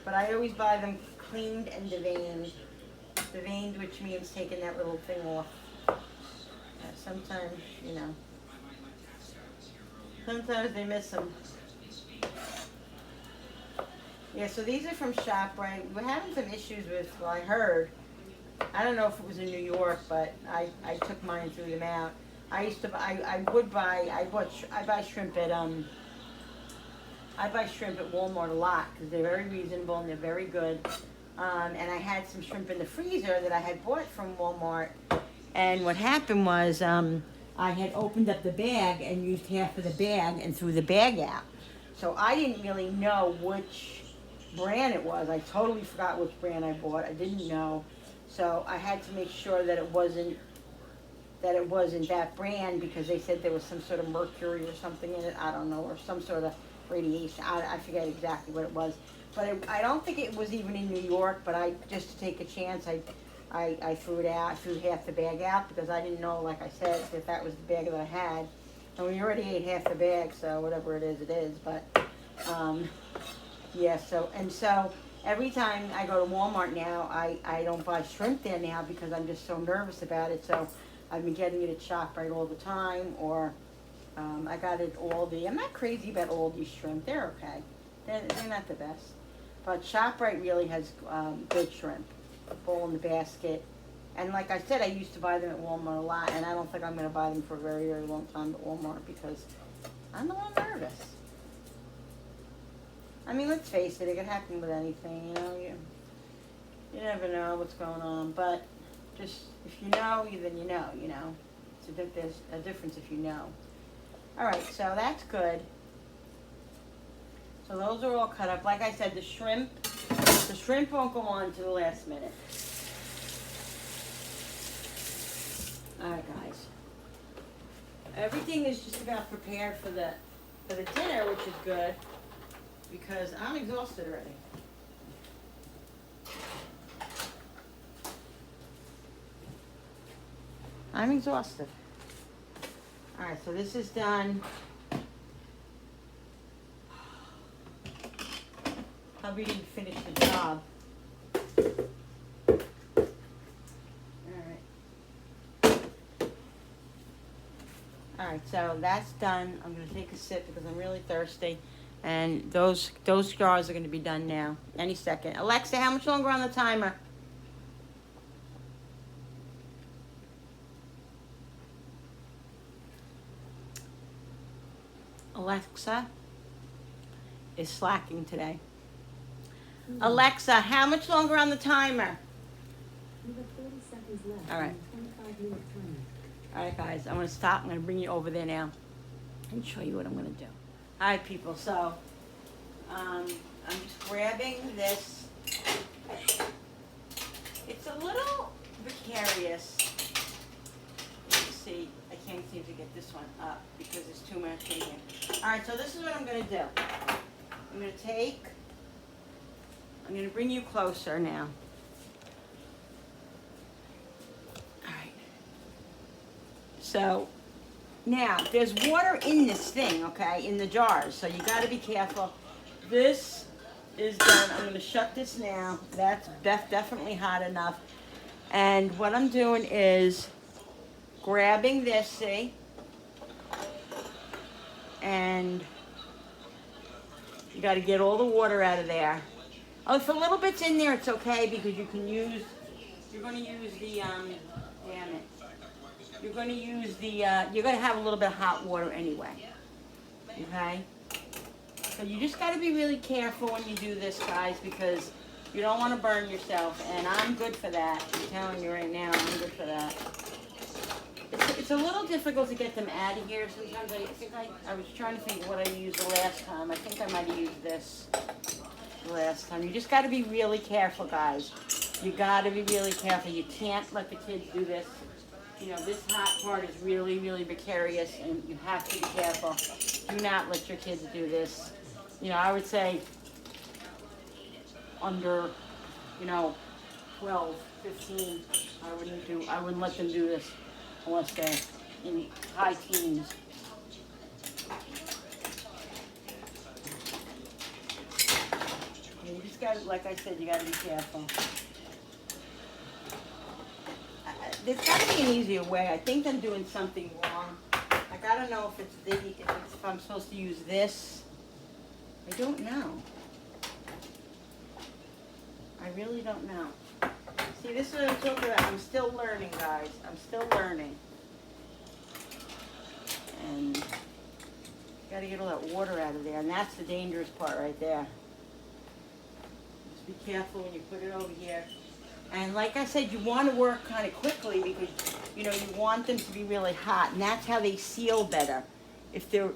But I always buy them cleaned and deveined. Deveined, which means taking that little thing off. Sometimes, you know, sometimes they miss them. Yeah, so these are from ShopRite. We're having some issues with, well, I heard, I don't know if it was in New York, but I took mine and threw them out. I used to, I buy shrimp at, I buy shrimp at Walmart a lot because they're very reasonable and they're very good. And I had some shrimp in the freezer that I had bought from Walmart. And what happened was I had opened up the bag and used half of the bag and threw the bag out. So I didn't really know which brand it was. I totally forgot which brand I bought. I didn't know. So I had to make sure that it wasn't that brand because they said there was some sort of mercury or something in it. I don't know, or some sort of radiation. I forget exactly what it was. But I don't think it was even in New York, but just to take a chance, I threw it out. I threw half the bag out because I didn't know, like I said, if that was the bag that I had. And we already ate half the bag, so whatever it is, it is. But, yeah, so every time I go to Walmart now, I don't buy shrimp there now because I'm just so nervous about it. So I've been getting it at ShopRite all the time, or I got it at Aldi. I'm not crazy about Aldi's shrimp. They're okay. They're not the best. But ShopRite really has good shrimp. Bowl in the basket. And like I said, I used to buy them at Walmart a lot, and I don't think I'm going to buy them for a very, very long time at Walmart because I'm a little nervous. I mean, let's face it, it could happen with anything, you know. You never know what's going on, but just, if you know, then you know, you know. There's a difference if you know. All right, so that's good. So those are all cut up. Like I said, the shrimp won't go on to the last minute. All right, guys. Everything is just about prepared for the dinner, which is good because I'm exhausted already. I'm exhausted. All right, so this is done. Hubby didn't finish the job. Alright, so that's done. I'm going to take a sip because I'm really thirsty. And those jars are going to be done now. Any second. Alexa, how much longer on the timer? Alexa is slacking today. Alexa, how much longer on the timer? You have 30 seconds left. All right. 25-minute timer. All right, guys, I'm going to stop. I'm going to bring you over there now and show you what I'm going to do. All right, people, so I'm just grabbing this. It's a little precarious. Let's see, I can't seem to get this one up because there's too much in here. All right, so this is what I'm gonna do. I'm gonna bring you closer now. All right. So, now, there's water in this thing, okay, in the jars, so you gotta be careful. This is done. I'm gonna shut this now. That's definitely hot enough. And what I'm doing is grabbing this, see? And you gotta get all the water out of there. Oh, if a little bit's in there, it's okay because you're gonna use the, damn it. You're gonna use the, you're gonna have a little bit of hot water anyway, okay? So you just gotta be really careful when you do this, guys, because you don't wanna burn yourself, and I'm good for that. I'm telling you right now, I'm good for that. It's a little difficult to get them out of here. Sometimes I was trying to think what I used the last time. I think I might have used this the last time. You just gotta be really careful, guys. You gotta be really careful. You can't let the kids do this. You know, this hot part is really, really precarious, and you have to be careful. Do not let your kids do this. You know, I would say under, 12, 15, I wouldn't let them do this unless they're in high teens. You just gotta, like I said, you gotta be careful. There's gotta be an easier way. I think I'm doing something wrong. Like, I don't know if if I'm supposed to use this. I don't know. I really don't know. See, this is what I'm talking about. I'm still learning, guys. I'm still learning. And you gotta get all that water out of there, and that's the dangerous part right there. Just be careful when you put it over here. And like I said, you want to work kind of quickly because, you want them to be really hot, and that's how they seal better. If they're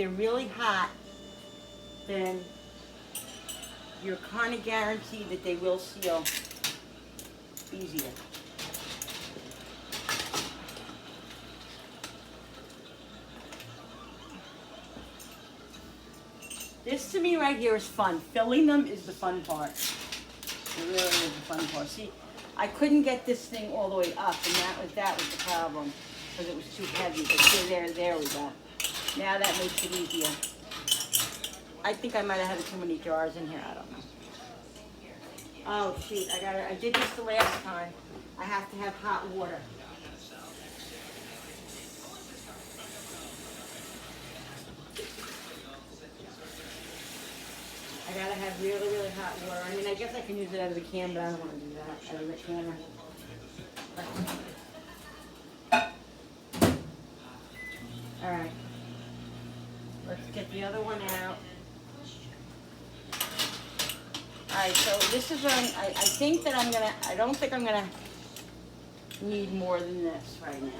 really hot, then you're kind of guaranteed that they will seal easier. This to me right here is fun. Filling them is the fun part. It really is the fun part. See, I couldn't get this thing all the way up, and that was the problem because it was too heavy. But see, there we go. Now that makes it easier. I think I might have had too many jars in here. I don't know. Oh shoot! I did this the last time. I have to have hot water. I gotta have really, really hot water. I mean, I guess I can use it out of the can, but I don't want to do that out of the can. All right. Let's get the other one out. All right, so this is what I think that I don't think I'm gonna need more than this right now.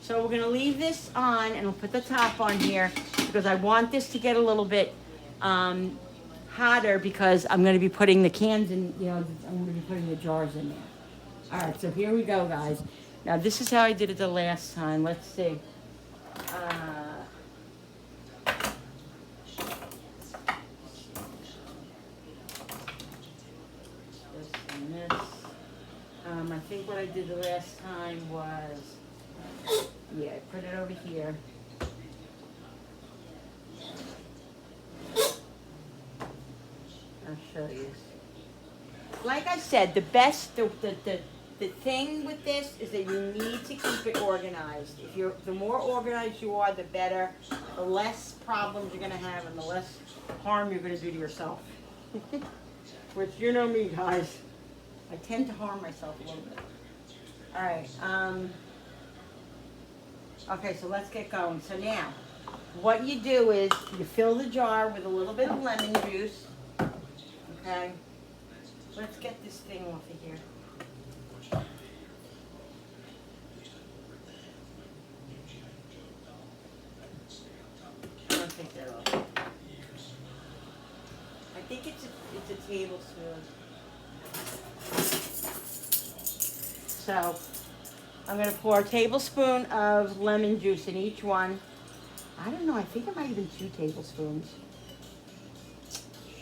So we're gonna leave this on, and we'll put the top on here because I want this to get a little bit hotter because I'm gonna be putting the cans in, I'm gonna be putting the jars in there. All right, so here we go, guys. Now this is how I did it the last time. Let's see. This and this. I think what I did the last time was, yeah, I put it over here. I'll show you. Like I said, the thing with this is that you need to keep it organized. The more organized you are, the better. The less problems you're gonna have, and the less harm you're gonna do to yourself. Which, you know me, guys. I tend to harm myself a little bit. All right. Okay, so let's get going. So now, what you do is you fill the jar with a little bit of lemon juice. Okay. Let's get this thing off of here. So I'm gonna pour a tablespoon of lemon juice in each one. I don't know, I think it might have been 2 tablespoons.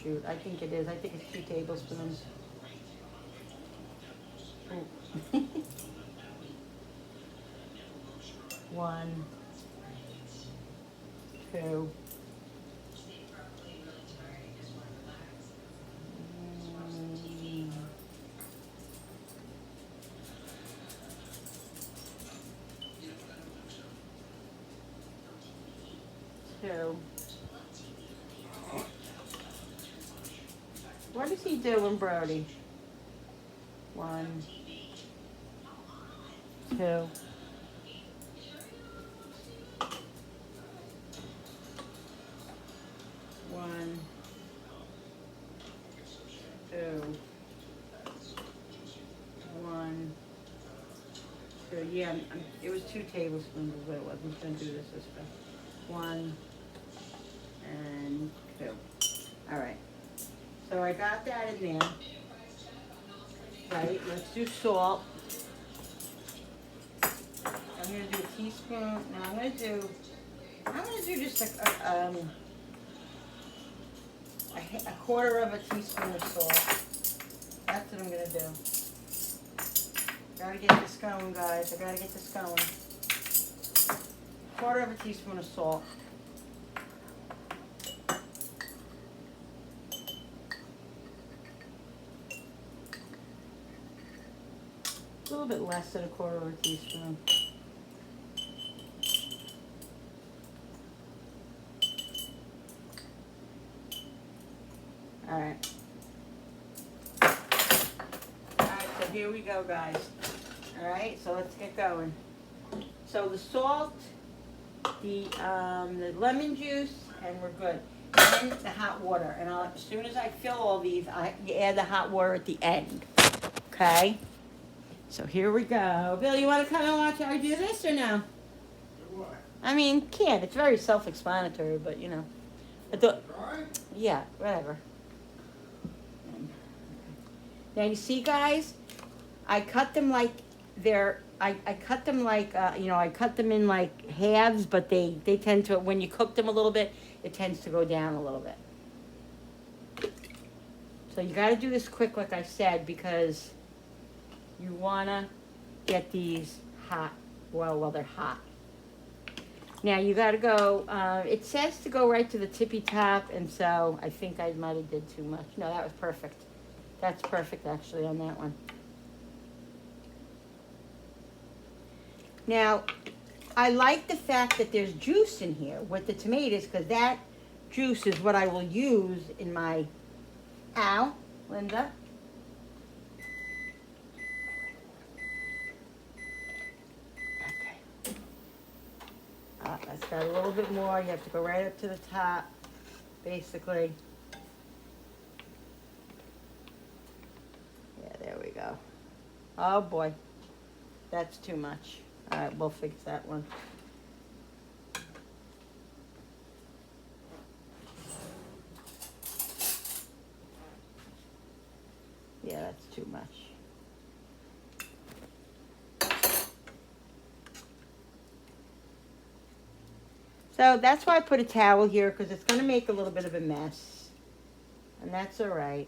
Shoot, I think it is. I think it's 2 tablespoons. Ooh. 1, 2. Two. What is he doing, Brody? 1, 2. 1, 2. 1, 2. Yeah, it was 2 tablespoons is what it was. I'm just gonna do this way. 1 and 2. All right. So I got that in there. Right. Let's do salt. I'm gonna do a teaspoon. Now I'm gonna do just a quarter of a teaspoon of salt. That's what I'm gonna do. Gotta get this going, guys. I gotta get this going. Quarter of a teaspoon of salt. A little bit less than a quarter of a teaspoon. All right. All right, so here we go, guys. All right, so let's get going. So the salt, the lemon juice, and we're good. And the hot water. And as soon as I fill all these, you add the hot water at the end. Okay? So here we go. Bill, you want to come and watch how I do this or no? What? I mean, can't. It's very self-explanatory, but you know. Yeah, whatever. Now you see, guys, I cut them like I cut them like, I cut them in like halves, but they tend to, when you cook them a little bit, it tends to go down a little bit. So you got to do this quick, like I said, because you want to get these hot, while they're hot. Now you got to go, it says to go right to the tippy top, and so I think I might have did too much. No, that was perfect. That's perfect, actually, on that one. Now, I like the fact that there's juice in here with the tomatoes, because that juice is what I will use in my, ow, Linda. Okay. That's got a little bit more. You have to go right up to the top, basically. Yeah, there we go. Oh boy, that's too much. All right, we'll fix that one. Yeah, that's too much. So that's why I put a towel here, because it's going to make a little bit of a mess. And that's all right.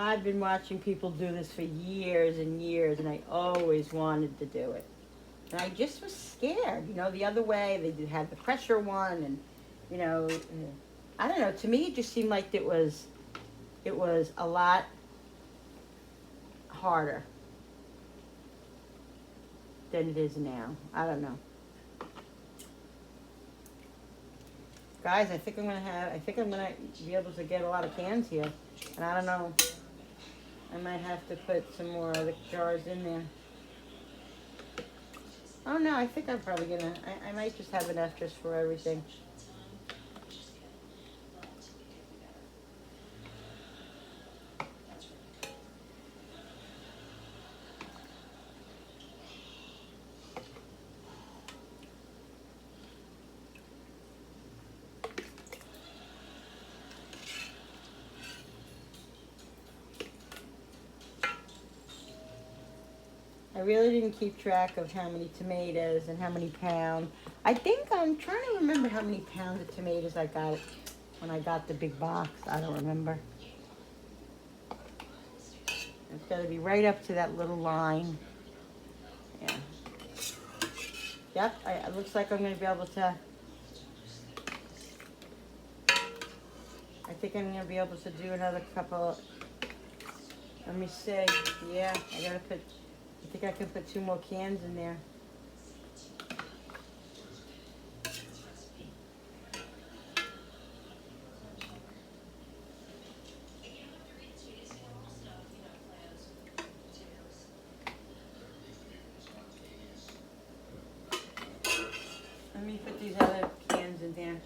I've been watching people do this for years and years, and I always wanted to do it. And I just was scared, the other way. They did have the pressure one, and, I don't know. To me, it just seemed like it was a lot harder than it is now. I don't know. Guys, I think I'm gonna be able to get a lot of cans here. And I don't know. I might have to put some more of the jars in there. Oh no, I think I'm probably gonna, I might just have enough just for everything. I really didn't keep track of how many tomatoes and how many pounds. I think I'm trying to remember how many pounds of tomatoes I got when I got the big box. I don't remember. It's got to be right up to that little line. Yeah. Yep, it looks like I'm going to be able to. I think I'm going to be able to do another couple. Let me see. Yeah, I think I can put 2 more cans in there. Let me put these other cans in there.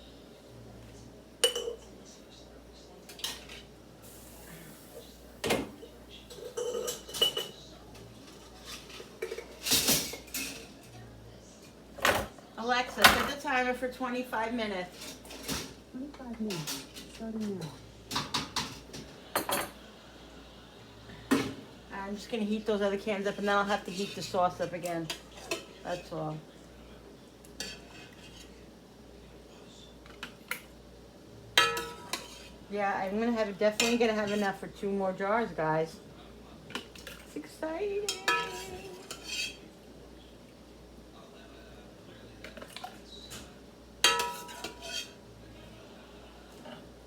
Alexa, set the timer for 25 minutes. 25 minutes, starting now. I'm just gonna heat those other cans up and then I'll have to heat the sauce up again. That's all. Yeah, I'm definitely gonna have enough for 2 more jars, guys. It's exciting.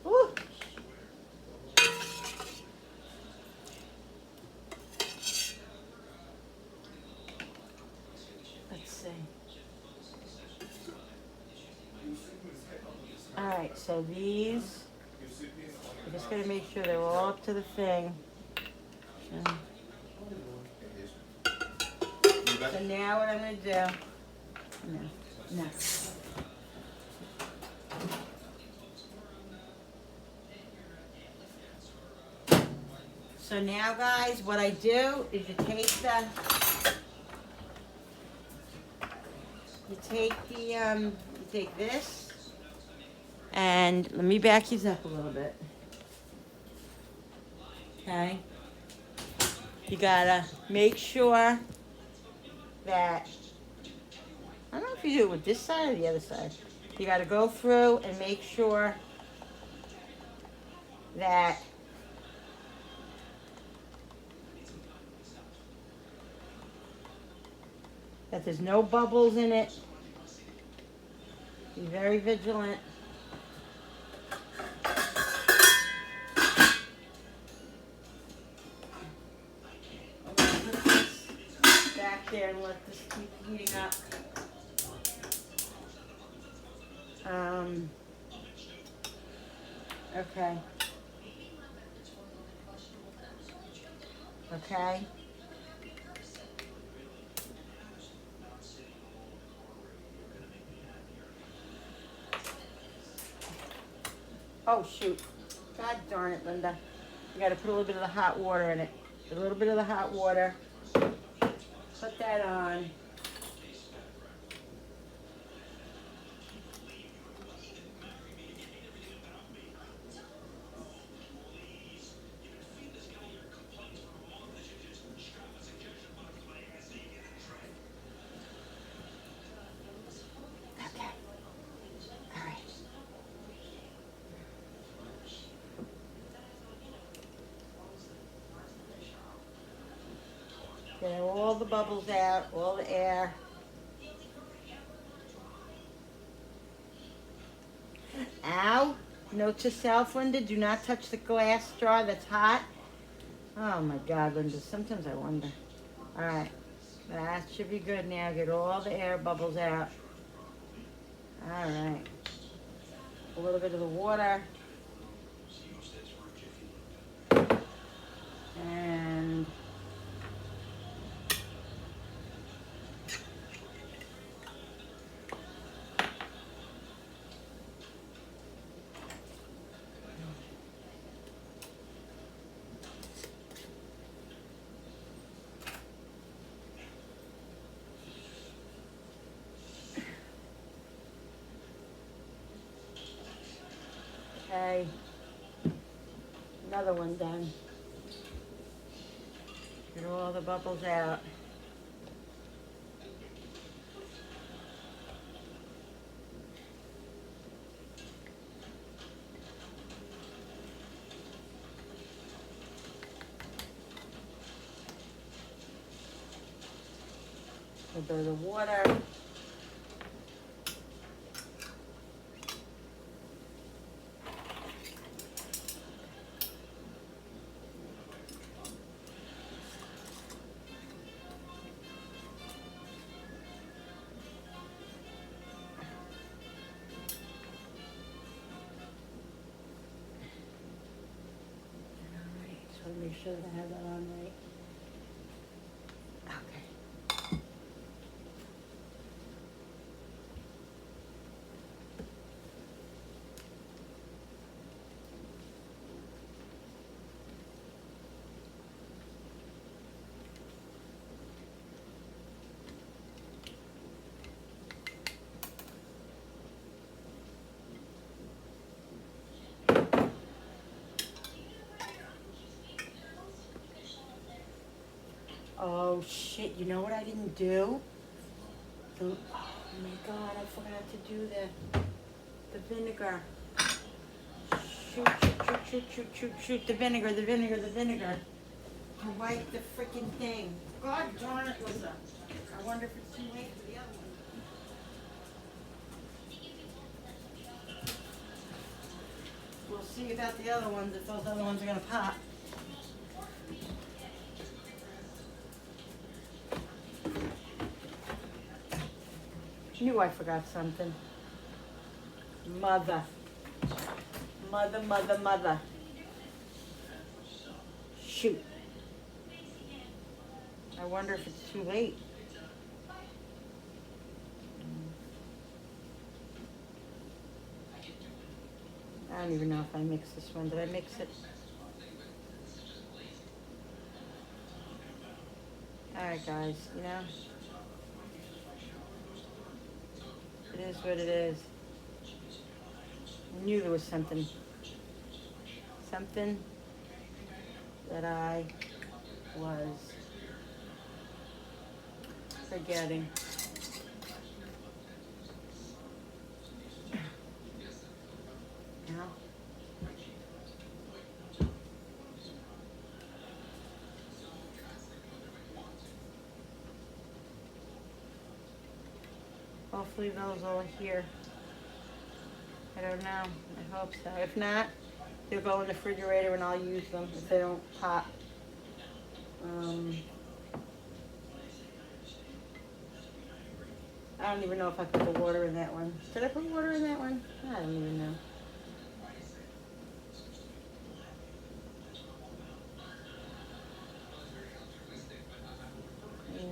Woo. Let's see. All right, so these, I'm just gonna make sure they're all up to the thing. So now what I'm gonna do, no. So now guys, what I do is you take this, and let me back these up a little bit. Okay? You gotta make sure that, I don't know if you do it with this side or the other side. You gotta go through and make sure that there's no bubbles in it. Be very vigilant. I'm gonna put this back there and let this keep heating up. Okay. Okay. Oh shoot. God darn it, Linda. You gotta put a little bit of the hot water in it. A little bit of the hot water. Put that on. Okay. All right. Get all the bubbles out, all the air. Ow. Note to self, Linda, do not touch the glass jar that's hot. Oh my God, Linda, sometimes I wonder. All right, that should be good now. Get all the air bubbles out. All right. A little bit of the water. And Okay. Another one done. Get all the bubbles out. A little bit of water. Alright, just want to make sure that I have that on right. Okay. Oh shit, you know what I didn't do? Oh my god, I forgot to do the vinegar. Shoot, shoot, shoot, shoot, shoot, shoot, the vinegar, the vinegar, the vinegar. To wipe the freaking thing. God darn it, Lisa. I wonder if it's too late for the other one. We'll see about the other ones, if those other ones are gonna pop. Knew I forgot something. Mother. Mother, mother, mother. Shoot. I wonder if it's too late. I don't even know if I mixed this one. Did I mix it? Alright guys, you know. It is what it is. I knew there was something that I was forgetting. Now, hopefully those will here. I don't know. I hope so. If not, they'll go in the refrigerator and I'll use them if they don't pop. I don't even know if I put the water in that one. Did I put water in that one? I don't even know.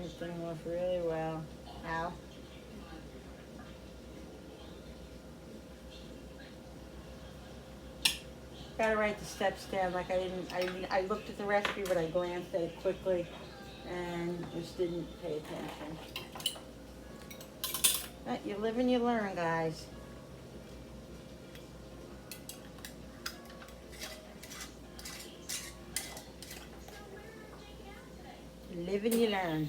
It's going off really well. Ow. Gotta write the steps down. Like I looked at the recipe, but I glanced at it quickly and just didn't pay attention. But you live and you learn, guys. You live and you learn.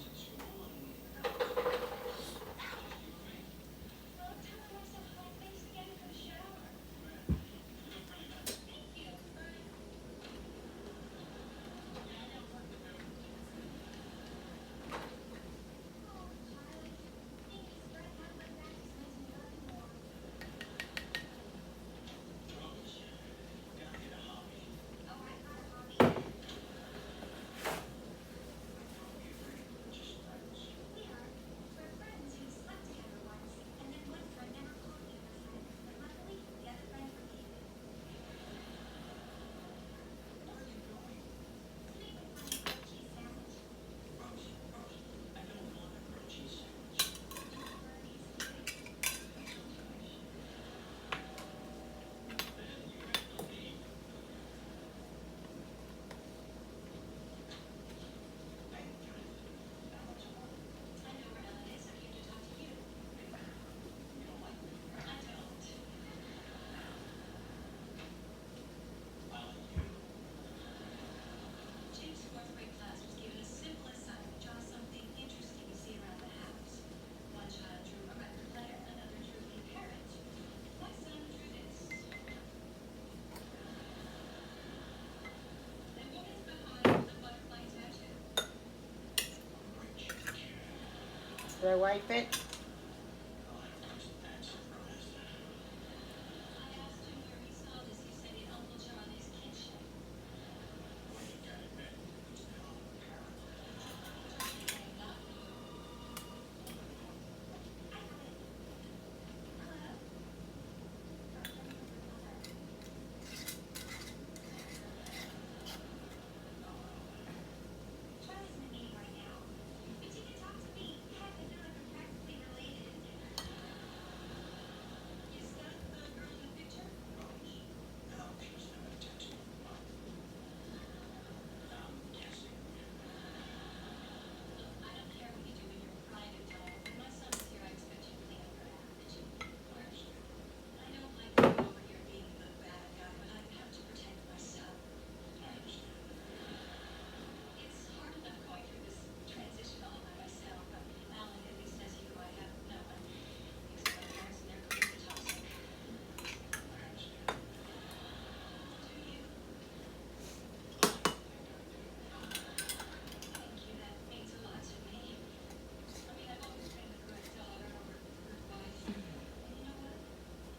Should I wipe it?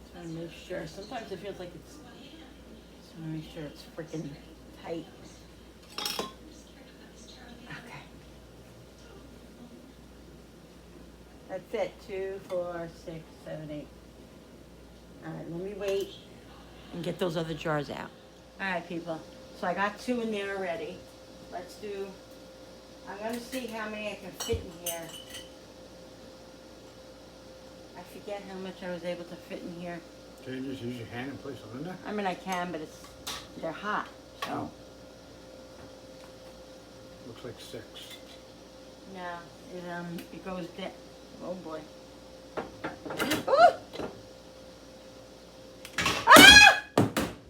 Just want to make sure. Sometimes it feels like it's. Just want to make sure it's freaking tight. Okay. That's it. 2, 4, 6, 7, 8. All right. Let me wait and get those other jars out. All right, people. So I got 2 in there already. Let's do. I'm gonna see how many I can fit in here. I forget how much I was able to fit in here. Can you just use your hand and place them in there? I mean, I can, but they're hot, so. Looks like 6. No, it goes down. Oh boy. Ooh! Ah!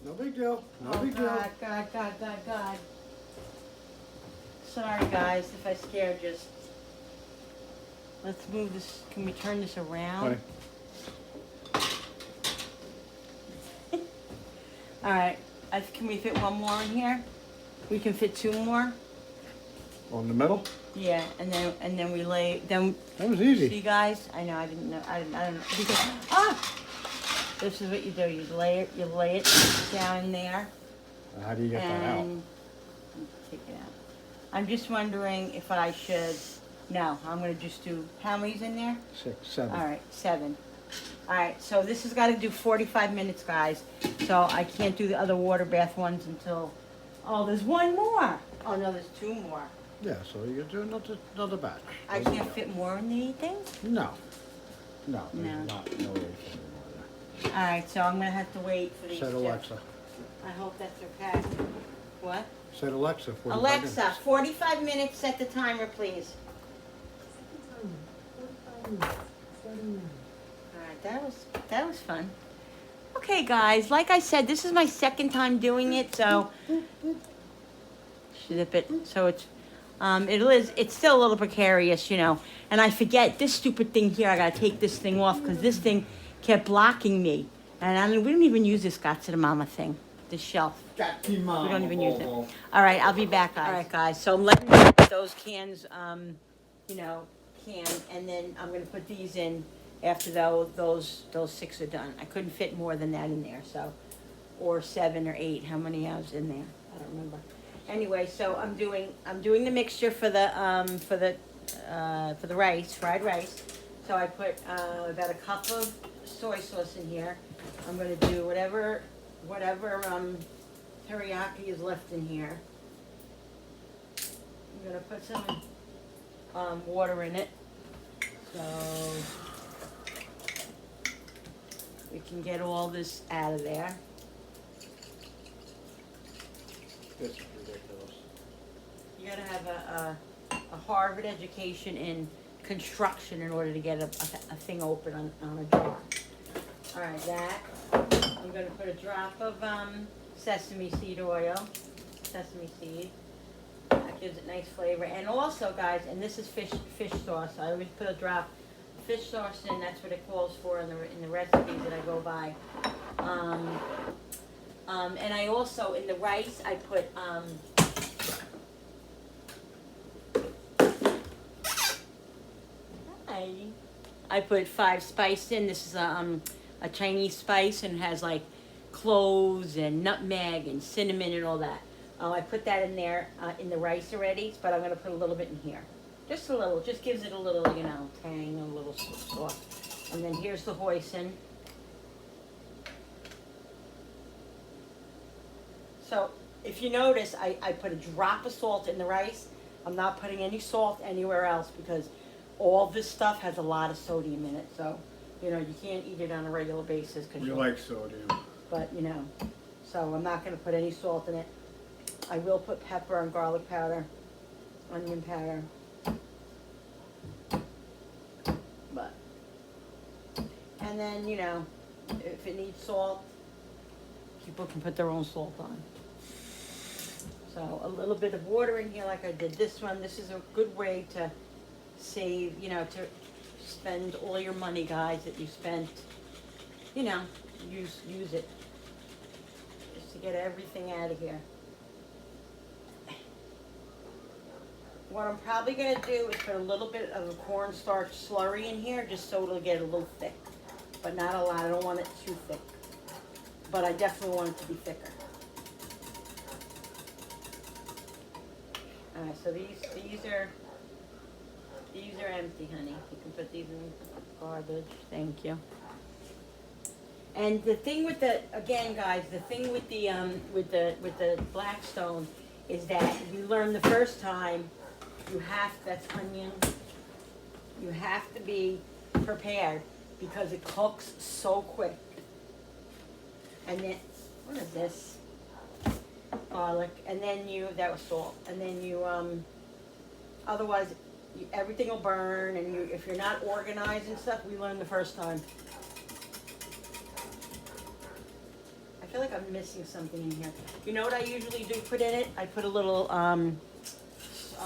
No big deal. No Oh big deal. God. Sorry guys if I scared you. Let's move this. Can we turn this around? Honey. All right. Can we fit one more in here? We can fit 2 more. On the middle? Yeah, and then we lay. Then That was see easy. guys. I know. I didn't know. I don't know. Because, this is what you do. You lay it down in there. How do you get that out? And take it out. I'm just wondering if I should. No, I'm gonna just do. How many's in there? 6, 7. All right, 7. All right, so this has got to do 45 minutes, guys. So I can't do the other water bath ones until. Oh, there's 1 more. Oh no, there's 2 more. Yeah, so you do another batch. I There you can't go. fit more in the thing. No. No, there's No. no way for anymore All right, so I'm gonna have to wait for there. these. Set two. Alexa. I hope that's okay. What? Set Alexa. 45 Alexa, minutes. 45 minutes. Set the timer, please. Second timer, 45 minutes, starting now. All right, that was fun. Okay, guys, like I said, this is my second time doing it, so flip it. So it's still a little precarious, you know. And I forget this stupid thing here. I gotta take this thing off because this thing kept blocking me. And we don't even use this Mama thing, this shelf. We don't even use it. All right, I'll be back, guys. All right, guys. So I'm letting those cans, canned, and then I'm gonna put these in after those 6 are done. I couldn't fit more than that in there, so, or 7 or 8. How many I was in there? I don't remember. Anyway, so I'm doing the mixture for the rice, fried rice. So I put about a cup of soy sauce in here. I'm gonna do whatever teriyaki is left in here. I'm gonna put some water in it, so we can get all this out of there. This is ridiculous. You gotta have a Harvard education in construction in order to get a thing open on a jar. All right, that. I'm gonna put a drop of sesame seed oil, sesame seed. That gives it nice flavor. And also, guys, and this is fish sauce. I always put a drop of fish sauce in. That's what it calls for in the recipes that I go by. And I also, in the rice, I put Hi. I put 5 spice in. This is a Chinese spice and it has like cloves and nutmeg and cinnamon and all that. I put that in there in the rice already, but I'm gonna put a little bit in here. Just a little, just gives it a little, you know, tang, a little sauce. And then here's the hoisin. So if you notice, I put a drop of salt in the rice. I'm not putting any salt anywhere else because all this stuff has a lot of sodium in it. So, you know, you can't eat it on a regular basis. We like sodium. But, you know, so I'm not going to put any salt in it. I will put pepper and garlic powder, onion powder. But, and then, you know, if it needs salt, people can put their own salt on. So a little bit of water in here like I did this one. This is a good way to save, you know, to spend all your money, guys, that you spent, you know, use it. Just to get everything out of here. What I'm probably going to do is put a little bit of a cornstarch slurry in here just so it'll get a little thick. But not a lot. I don't want it too thick. But I definitely want it to be thicker. Alright, so these are empty, honey. You can put these in garbage. Thank you. And the thing with the, again, guys, the thing with the Blackstone is that you learn the first time, that's onion. You have to be prepared because it cooks so quick. And then, what is this? Garlic, and then that was salt, and then otherwise, everything will burn, and if you're not organized and stuff, we learned the first time. I feel like I'm missing something in here. You know what I usually do put in it? I put a little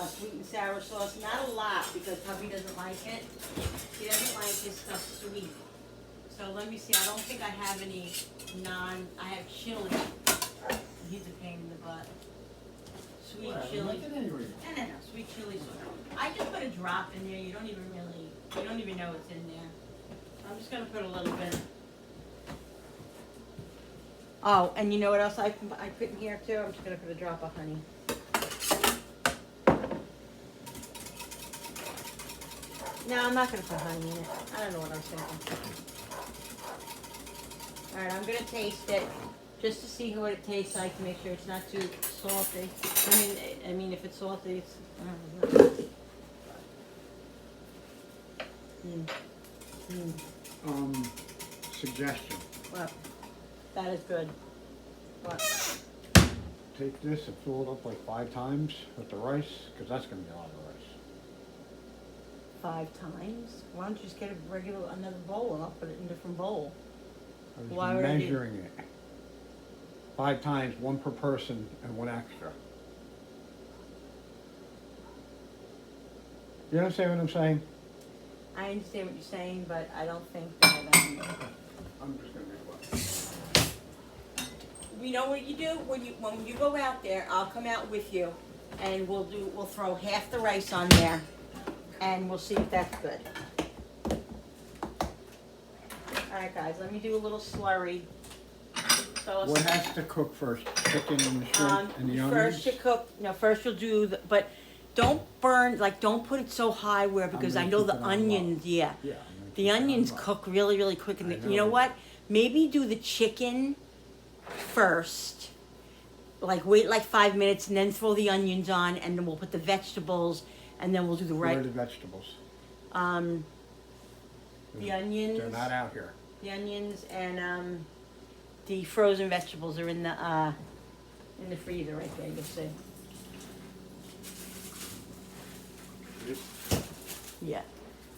sweet and sour sauce, not a lot, because hubby doesn't like it. He doesn't like his stuff sweet. So let me see, I don't think I have any I have chili. He's a pain in the butt. Sweet chili. No, sweet chili sauce. I just put a drop in there. You don't even know it's in there. I'm just gonna put a little bit. Oh, and you know what else I put in here too? I'm just gonna put a drop of honey. No, I'm not gonna put honey in it. I don't know what I was thinking. All right, I'm gonna taste it. Just to see what it tastes like, to make sure it's not too salty. I mean, if it's salty, it's. Suggestion. What? That is good. What? Take this and fill it up like 5 times with the rice, because that's going to be a lot of rice. 5 times? Why don't you just get another bowl and I'll put it in a different bowl? I Why was would I do- measuring it. 5 times, 1 per person and 1 extra. You understand what I'm saying? I understand what you're saying, but I don't think that. I'm just going to make one. You know what you do when you go out there? I'll come out with you, and we'll throw half the rice on there, and we'll see if that's good. All right, guys, let me do a little slurry. So What has to cook first? Chicken and the shrimp and the onions? First you'll do but don't burn, don't put it so high because I know the onions, Yeah. the onions cook really, really quick. And you know what? Maybe do the chicken first, wait 5 minutes and then throw the onions on, and then we'll put the vegetables, and then we'll do the Where are right. the vegetables? The onions. They're not out here. The onions and the frozen vegetables are in the freezer right there. You'll see. Yeah.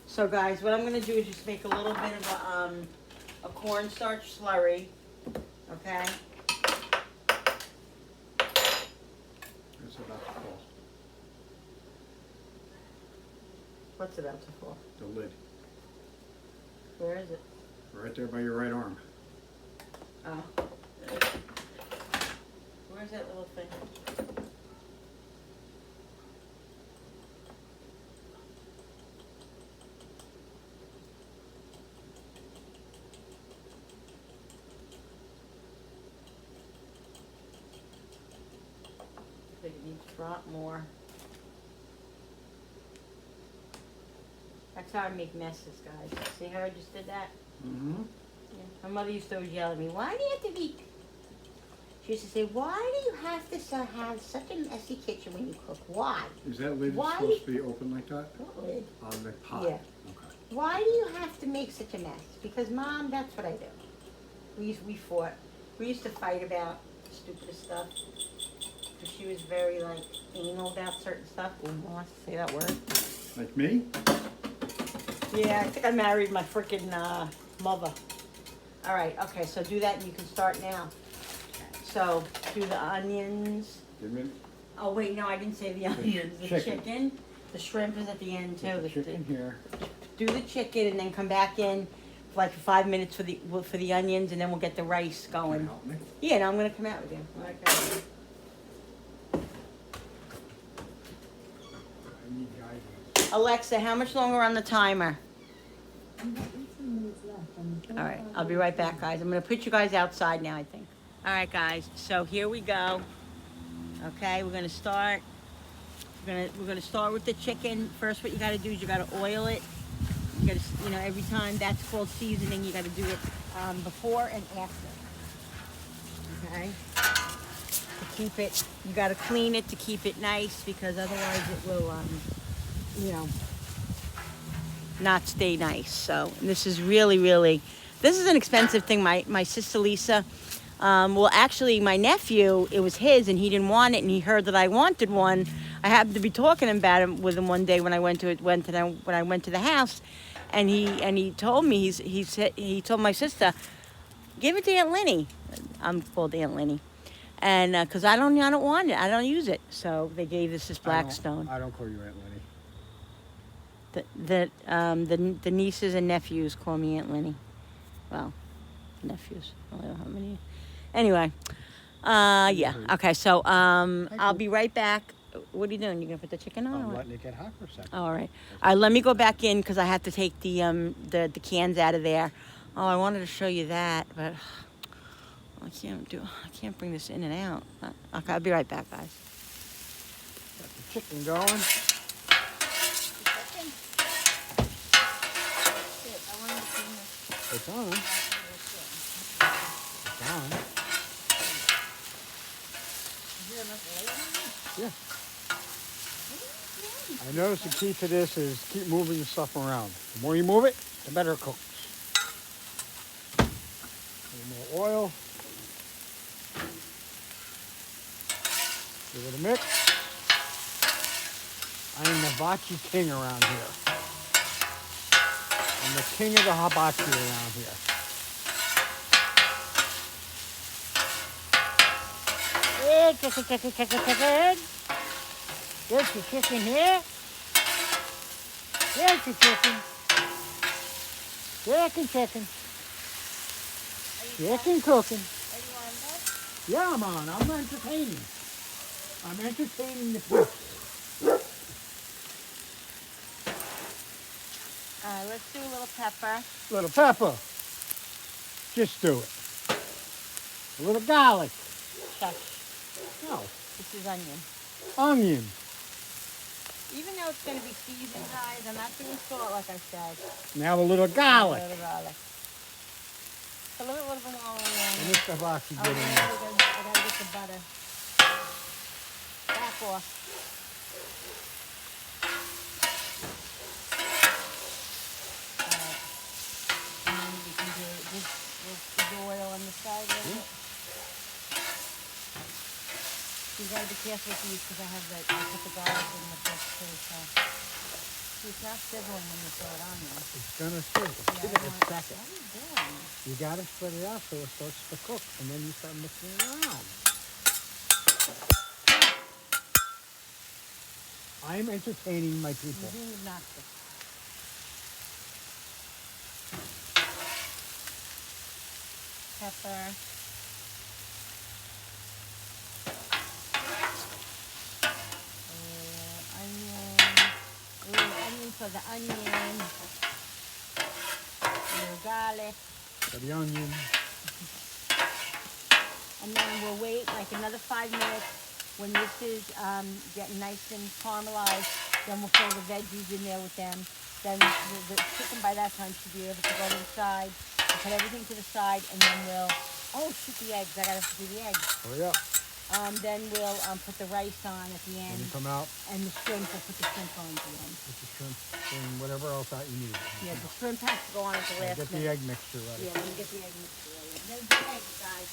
So guys, what I'm gonna do is just make a little bit of a cornstarch slurry. Okay. It's about to fall. What's about to fall? The lid. Where is it? Right there by your right arm. Oh. Where's that little thing? drop more. That's how I make messes, guys. See how I just did that? Mm-hmm. Yeah. My mother used to always yell at me, why do you have to be... She used to say, why do you have to have such a messy kitchen when you cook? Why? Is that lid Why supposed to be open like that? What lid? On the pot? Yeah. Okay. Why do you have to make such a mess? Because, Mom, that's what I do. We fought. We used to fight about the stupidest stuff. Because she was very, like, anal about certain stuff. Ooh, I want to say that word. Like me? Yeah, I think I married my freaking mother. All right, okay, so do that and you can start now. So, do the onions. Give me Oh, wait, no, I didn't say the onions. The chicken. chicken. The shrimp is at the end, too. the chicken here. Do the chicken and then come back in for like 5 minutes for the onions, and then we'll get the rice Can you going. help me? Yeah, no, I'm gonna come out with you. Okay. I need guidance. Alexa, how much longer on the timer? We've got 18 minutes left on the All right, I'll be right back, guys. I'm gonna put you guys outside now, I think. All right, guys. So here we go. Okay, we're gonna start. We're gonna start with the chicken. First, what you gotta do is you gotta oil it. You gotta, every time that's called seasoning. You gotta do it before and after. Okay. To keep it, you gotta clean it to keep it nice because otherwise it will, not stay nice. So this is really, this is an expensive thing. My sister Lisa. Well, actually, my nephew, it was his, and he didn't want it, and he heard that I wanted one. I happened to be talking about it with him one day when I went to the house, and he told me he told my sister, give it to Aunt Lenny. I'm called Aunt Lenny, and because I don't want it, I don't use it. So they gave us this Blackstone. I don't call you Aunt Lenny. The nieces and nephews call me Aunt Lenny. Well, nephews. I don't know how many. Anyway, yeah. Okay, so I'll be right back. What are you doing? You gonna put the chicken on? I'm or- letting it get hot for a second. Oh, all right. All right. Let me go back in because I have to take the cans out of there. Oh, I wanted to show you that, but I can't bring this in and out. Okay, I'll be right back, guys. Got the chicken going. It's on. It's on. Yeah. I noticed the key to this is keep moving the stuff around. The more you move it, the better it cooks. A little more oil. Give it a mix. I am the hibachi king around here. I'm the king of the hibachi around here. Hey, chicken. There's your chicken here. There's your chicken. Chicken. Chicken cooking. Yeah, I'm on. I'm entertaining. I'm entertaining the people. All right, let's do a little pepper. Little pepper. Just do it. A little garlic. Shush. No. This is onion. Onion. Even though it's going to be seasoned, guys, I'm not doing salt like I said. Now a little garlic. A little garlic. A little bit more. And this hibachi Oh, get in I there. gotta get the butter. Back off. Alright. And then we can do the oil on the side of it. You gotta be careful with these because I put the garlic in the first too, so. See, it's not sizzling when you throw it on there. It's gonna sizzle. Yeah, Give I it a want- second. What are you doing? You gotta spread it out so it starts to cook, and then you start mixing it around. I'm entertaining my people. You're being obnoxious. Pepper. Onion for the onion. A little garlic. For the onion. And then we'll wait like another 5 minutes When this is getting nice and caramelized, then we'll throw the veggies in there with them. Then the chicken by that time should be able to go to the side. We'll put everything to the side, and then we'll, oh shoot, the eggs, I gotta do the eggs. Hurry up. Then we'll put the rice on at the When end, you come out, and the shrimp, we'll put the shrimp on at the end. put the shrimp and whatever else out you need. Yeah, the shrimp has to go on at the last Get the minute. egg mixture ready. Yeah, let me get the egg mixture ready. I'm gonna do eggs, guys.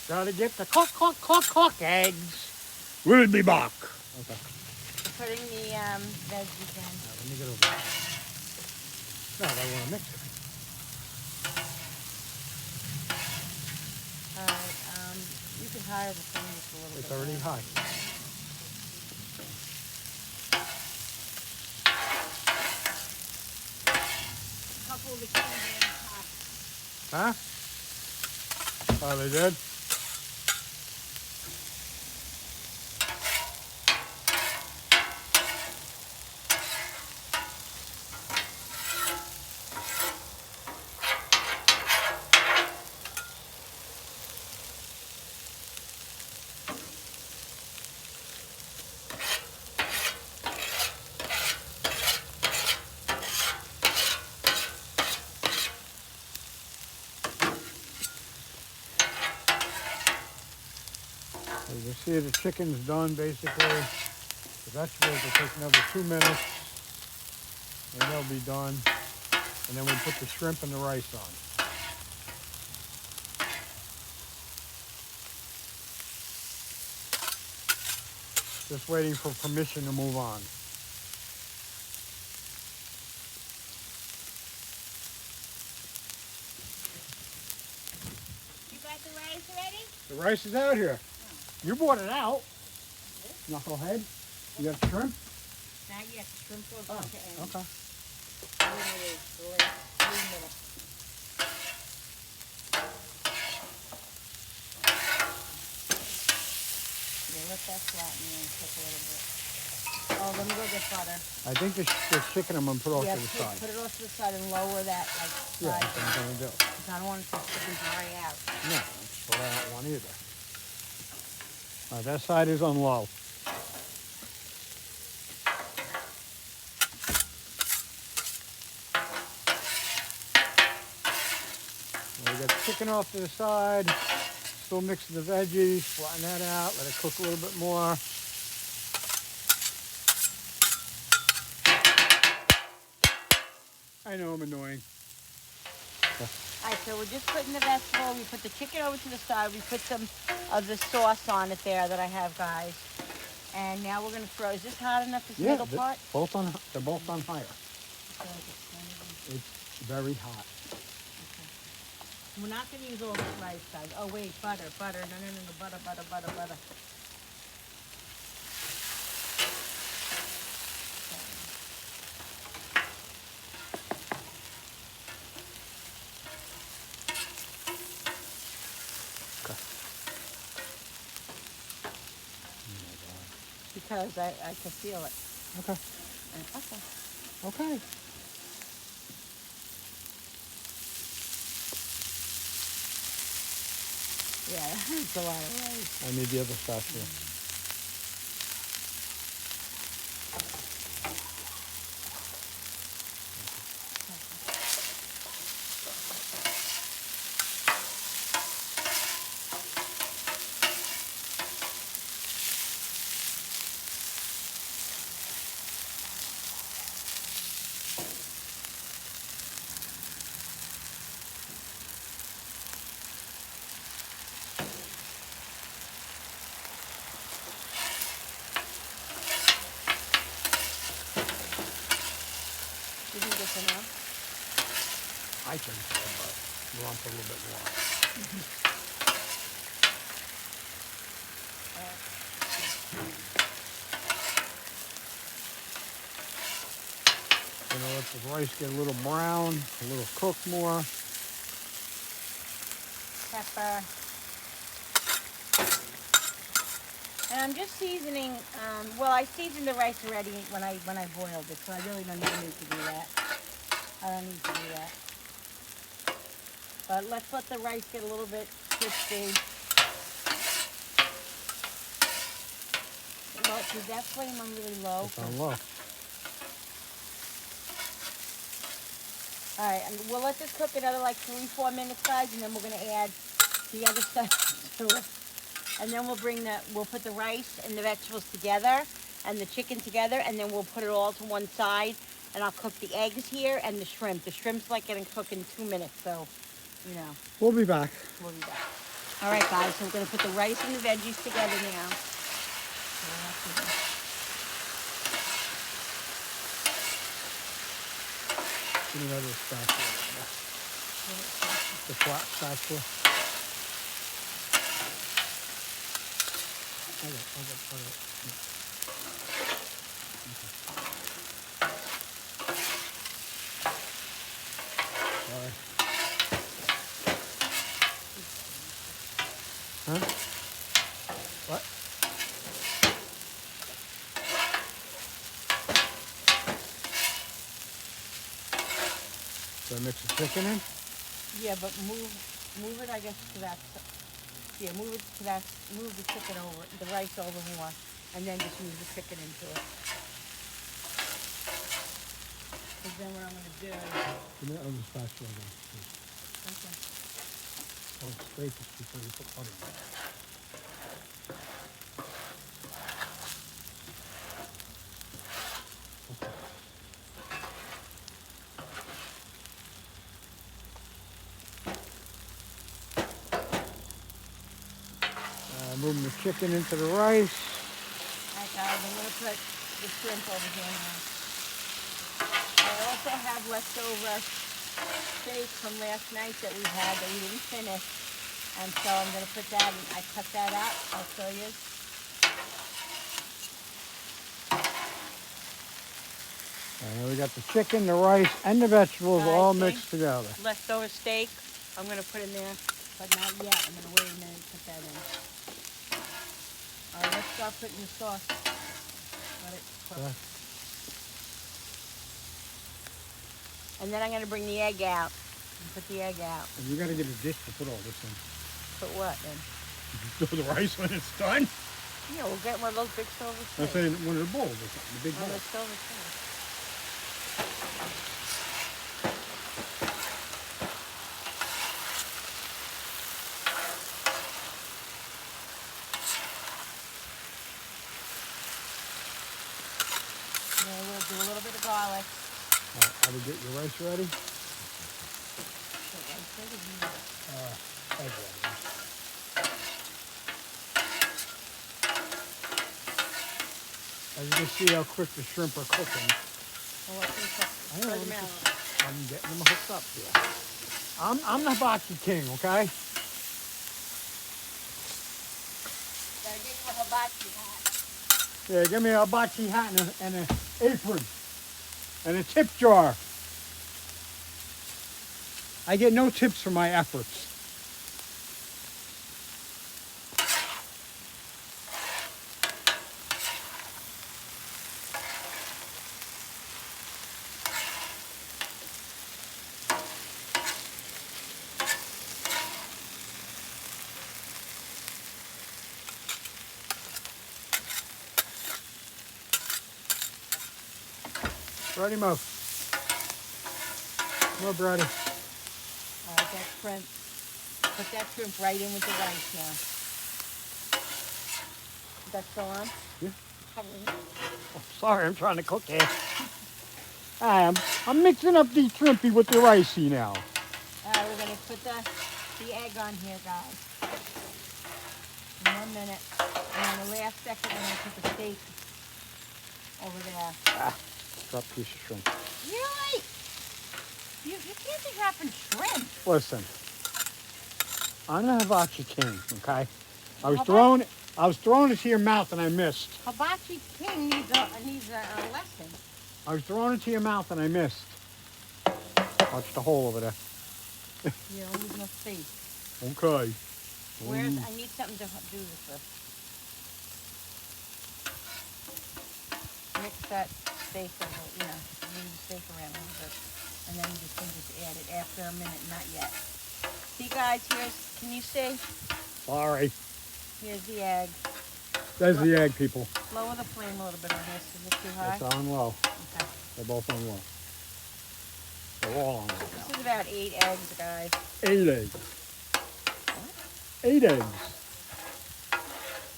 Gotta get the cook eggs. We'll be back. Okay. We're putting the veggies in. Let me get over there. No, I want to mix it. Alright, you can higher the flame just a little bit. It's already more. hot. A couple of the cans are hot. Huh? Oh, they did? As you can see, the chicken's done basically. The vegetables will take another 2 minutes and they'll be done. And then we put the shrimp and the rice on. Just waiting for permission to move on. You got the rice ready? The rice is out here. You brought it out. Knucklehead. You got shrimp? Not yet. The shrimp goes Oh, on to end. okay. Literally, the last 3 minutes. Yeah, let that flatten and cook a little bit. Oh, let me go get butter. I think the chicken I'm going to put off Yeah, to the side. put it off to the side and lower that like Yeah, side. that's what I'm going to do. Because I don't want it to chicken dry out. No, that's what I don't want either. That side is on low. We got chicken off to the side. Still mixing the veggies. Flatten that out. Let it cook a little bit more. I know I'm annoying. Alright, so we're just putting the vegetable. We put the chicken over to the side. We put some of the sauce on it there that I have, guys. And now we're gonna throw. Is this hot enough? This middle part? They're both on higher. It's very hot. We're not gonna use all this rice, guys. Oh wait, butter. No, butter. Because I can feel it. Okay. Okay. Okay. Yeah, that's a lot of rice. I need the other stuff here. You think that's enough? I think so, but you want a little bit more. Let the rice get a little brown, a little cooked more. Pepper. And I'm just seasoning. Well, I seasoned the rice already when I boiled it, so I really don't even need to do that. I don't need to do that. But let's let the rice get a little bit crispy. did that flame on really low? It's on low. All right, and we'll let this cook another like 3-4 minutes, guys, and then we're gonna add the other stuff to it. And then we'll put the rice and the vegetables together and the chicken together, and then we'll put it all to one side. And I'll cook the eggs here and the shrimp. The shrimp's like getting cooked in 2 minutes, so, you know, We'll be back. we'll be back. All right, guys, so we're gonna put the rice and the veggies together now. Give me another spatula. The flat spatula. Sorry. Huh? What? Do I mix the chicken in? Yeah, but move it, I guess, to that. Yeah, move it to that. Move the chicken over, the rice over more, and then just move the chicken into it. Because then what I'm gonna do. Give me that other spatula again, please. Okay. Oh, scrape this before you put butter in it. Moving the chicken into the rice. All right, guys, I'm gonna put the shrimp over here now. I also have leftover steak from last night that we had that we didn't finish, and so I'm gonna put that in. I cut that up. I'll show you. We got the chicken, the rice, and the vegetables all see? mixed together. Leftover steak, I'm gonna put in there, but not yet. I'm gonna wait a minute and put that in. All right, let's start putting the sauce. Let it cook. Yeah. And then I'm gonna bring the egg out. And put the egg out. And you gotta get a dish to put all this in. Put what then? Throw the rice when it's done. Yeah, we'll get one of those big silver I'm things. saying one of the bowls or something, the big On bowl. the silver thing. Then we'll do a little bit of garlic. How to get your rice ready? Egg ready. As you can see how quick the shrimp are cooking. Well, let's just I know, spread them out. I'm getting them hooked up here. I'm the hibachi king, okay? Gotta get you a hibachi hat. Yeah, give me a hibachi hat and an apron and a tip jar. I get no tips for my efforts. Ready, Mo? Mo, Brady. All right, that shrimp. Put that shrimp right in with the rice now. Is that still on? Yeah. Cover it. Oh, sorry, I'm trying to cook here. I'm mixing up the shrimpy with the ricey now. All right, we're gonna put the egg on here, guys. In 1 minute. And on the last second, we're gonna put the steak over there. Drop piece of shrimp. Really? You can't be dropping shrimp. Listen, I'm the hibachi king, okay? I was Hibachi- throwing it to your mouth and I missed. Hibachi King needs a lesson. I was throwing it to your mouth and I missed. Watch the hole over there. You don't leave no space. Okay. Where's, I need something to do this with. Mix that steak over, move the steak around a little bit. And then you can just add it after a minute, not yet. See guys, can you see? Sorry. Here's the egg. There's the egg, people. Lower the flame a little bit on this. Is it too high? It's on low. Okay. They're both on low. They're all on low This now. is about 8 eggs, guys. 8 eggs. 8 eggs.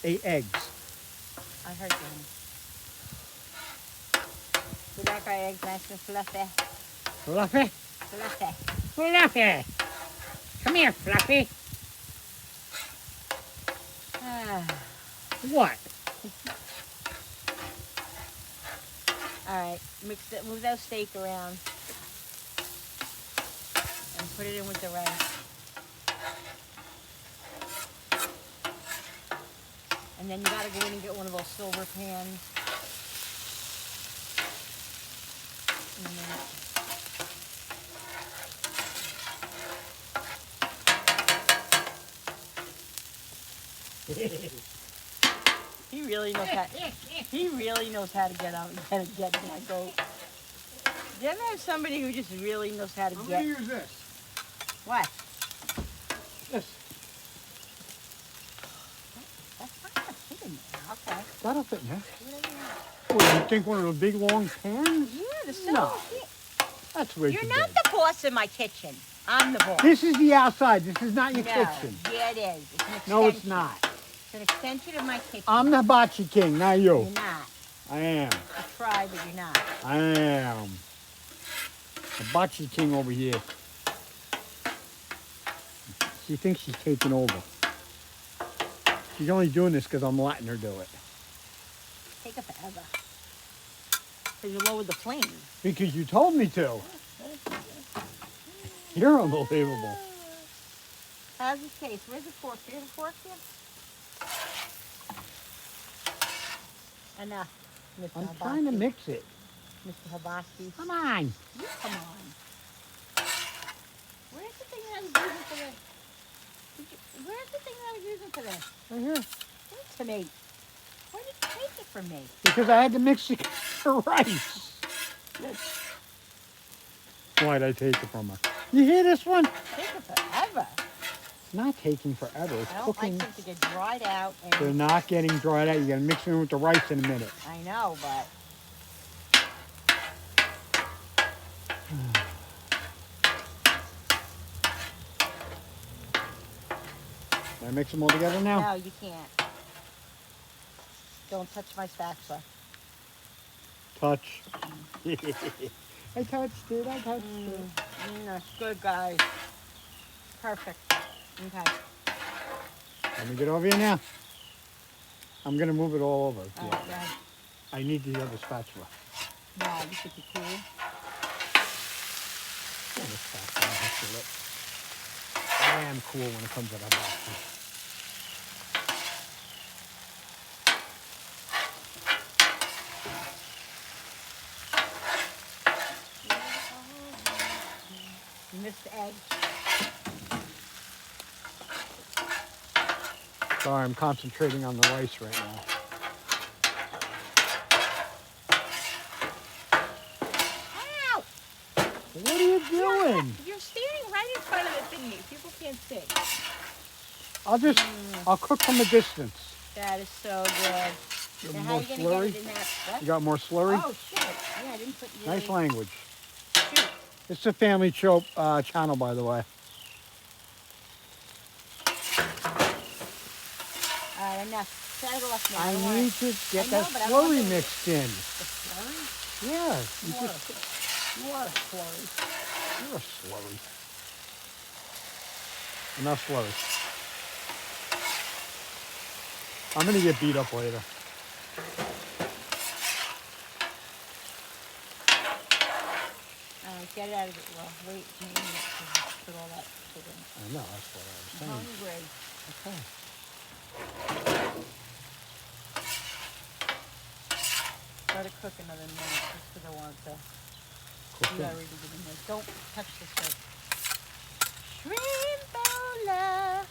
8 eggs. I heard you. You like our eggs nice and fluffy? Fluffy. Fluffy. Fluffy. Come here, Fluffy. Ah. What? All right, mix it. Move that steak around and put it in with the rice. And then you gotta go in and get one of those silver pans. And then he really knows how. He really knows how to get out and get that goat. You ever have somebody who just really knows how to I'm get gonna use this. what? This. That's not a pig in there. Okay. That'll fit in there. Whatever you want. What, you think one of the big long pans? Yeah, the silver. No. That's way You're too not big. the boss in my kitchen. I'm the boss. This is the outside. This is not your No. kitchen. Yeah, it is. It's an extension. No, it's not. It's an extension of my kitchen. I'm the hibachi king, not you. You're not. I am. You try, but you're not. I am. Hibachi king over here. She thinks she's taking over. She's only doing this because I'm letting her do it. Take it forever. Because you lowered the flame. Because you told me to. You're unbelievable. How's it taste? Where's the fork? Do you have a fork here? Enough, Mr. I'm Hibachi. trying to mix it. Mr. Hibachi. Come on. You come on. Where's the thing that I was using for this? Where's the thing that I was using for this? Right here. Give it to me. Why did you take it from me? Because I had to mix the rice. Why'd I take it from her? You hear this one? Take it forever. It's not taking forever. It's I don't cooking. like them to get dried out. They're And not getting dried out. You gotta mix them with the rice in a minute. I know, but Can I mix them all together now? no, you can't. Don't touch my spatula. Touch. I touched it. I touched it. That's good, guys. Perfect. Okay. Let me get over here now. I'm gonna move it all over. All Yeah. right, guys. I need the other spatula. Wow, you should be cool. Other spatula. I have to look. I am cool when it comes to that box. You missed the egg. Sorry, I'm concentrating on the rice right now. Ow! What are you doing? You're standing right in front of the thingy. People can't see. I'll cook from a distance. That is so good. You Now, want how more are you going to get slurry? it in that? What? You got more slurry? Oh, shit. Yeah, I didn't put you Nice language. Shoot. It's a family channel, by the way. All right, enough. Set it off now. I don't need to get I that know, but I want slurry the- mixed in. The slurry? Yeah, You are a slurry. you're a slurry. Enough slurry. I'm gonna get beat up later. All right, get it out of it. Well, wait a minute to put all that sugar in. I know, that's what I was I'm saying. hungry. Okay. Let it cook another minute just because I want it to Cook be it. already in there. Don't touch the shrimp. Shrimpola.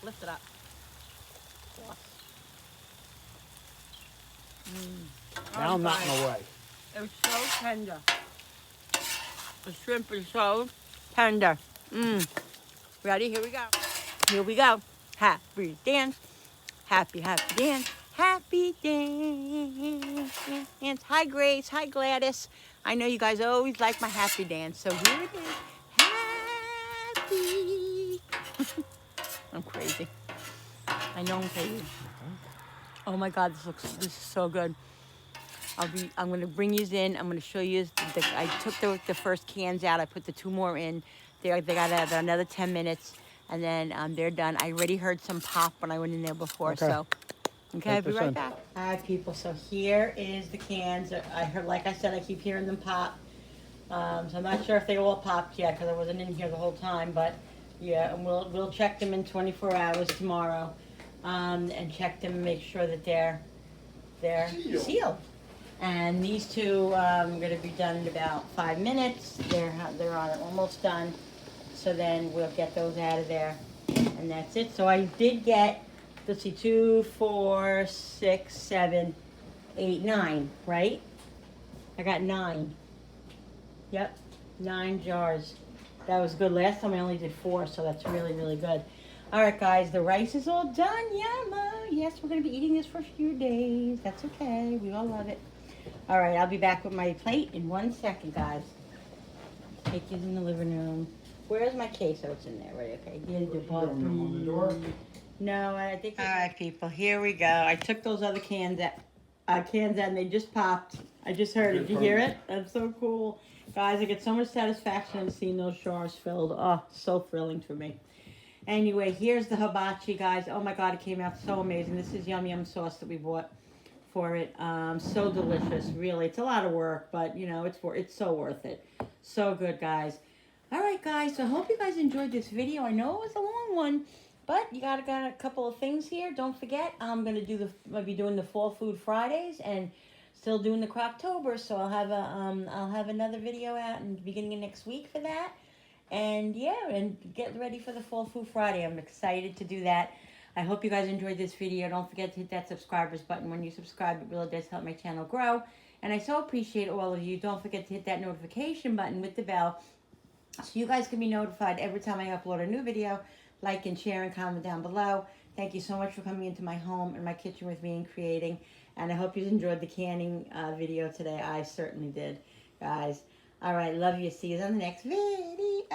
Lift it up. Yes. Now I'm not in the way. It's so tender. The shrimp is so tender. Mmm. Ready? Here we go. Here we go. Happy dance. Happy dance. Happy dance. Hi, Grace. Hi, Gladys. I know you guys always like my happy dance, so here it is. Happy. I'm crazy. I know I'm crazy. Oh my God, this is so good. I'm gonna bring these in. I'm gonna show you. I took the first cans out. I put the 2 more in. They got another 10 minutes, and then they're done. I already heard some pop when I went in there before. Okay. So, okay, I'll be right 8%. back. All right, people. So here is the cans. I heard, like I said, I keep hearing them pop. So I'm not sure if they all popped yet because I wasn't in here the whole time. But yeah, and we'll check them in 24 hours tomorrow, and check them and make sure that they're sealed. And these 2 are going to be done in about 5 minutes. They're almost done. So then we'll get those out of there, and that's it. So I did get, let's see, 2, 4, 6, 7, 8, 9, right? I got 9. Yep, 9 jars. That was good. Last time I only did 4, so that's really, really good. All right, guys, the rice is all done. Yummo. Yes, we're going to be eating this for a few days. That's okay. We all love it. All right, I'll be back with my plate in 1 second, guys. Cake is in the living room. Where's my case? Oh, it's in there, right? Okay. You didn't do both. On the door? No, I think. All right, people. Here we go. I took those other cans out, and they just popped. I just heard it. Did you hear it? That's so cool, guys. I get so much satisfaction in seeing those jars filled. Oh, so thrilling for me. Anyway, here's the hibachi, guys. Oh my God, it came out so amazing. This is yum yum sauce that we bought for it. So delicious, really. It's a lot of work, but you know, it's so worth it. So good, guys. All right, guys. So I hope you guys enjoyed this video. I know it was a long one, but you got a couple of things here. Don't forget, I'll be doing the Fall Food Fridays and still doing the Croctober. So I'll have another video out in the beginning of next week for that. And yeah, and get ready for the Fall Food Friday. I'm excited to do that. I hope you guys enjoyed this video. Don't forget to hit that subscribers button. When you subscribe, it really does help my channel grow. And I so appreciate all of you. Don't forget to hit that notification button with the bell so you guys can be notified every time I upload a new video. Like and share and comment down below. Thank you so much for coming into my home and my kitchen with me and creating. And I hope you enjoyed the canning video today. I certainly did, guys. All right, love you. See you on the next video.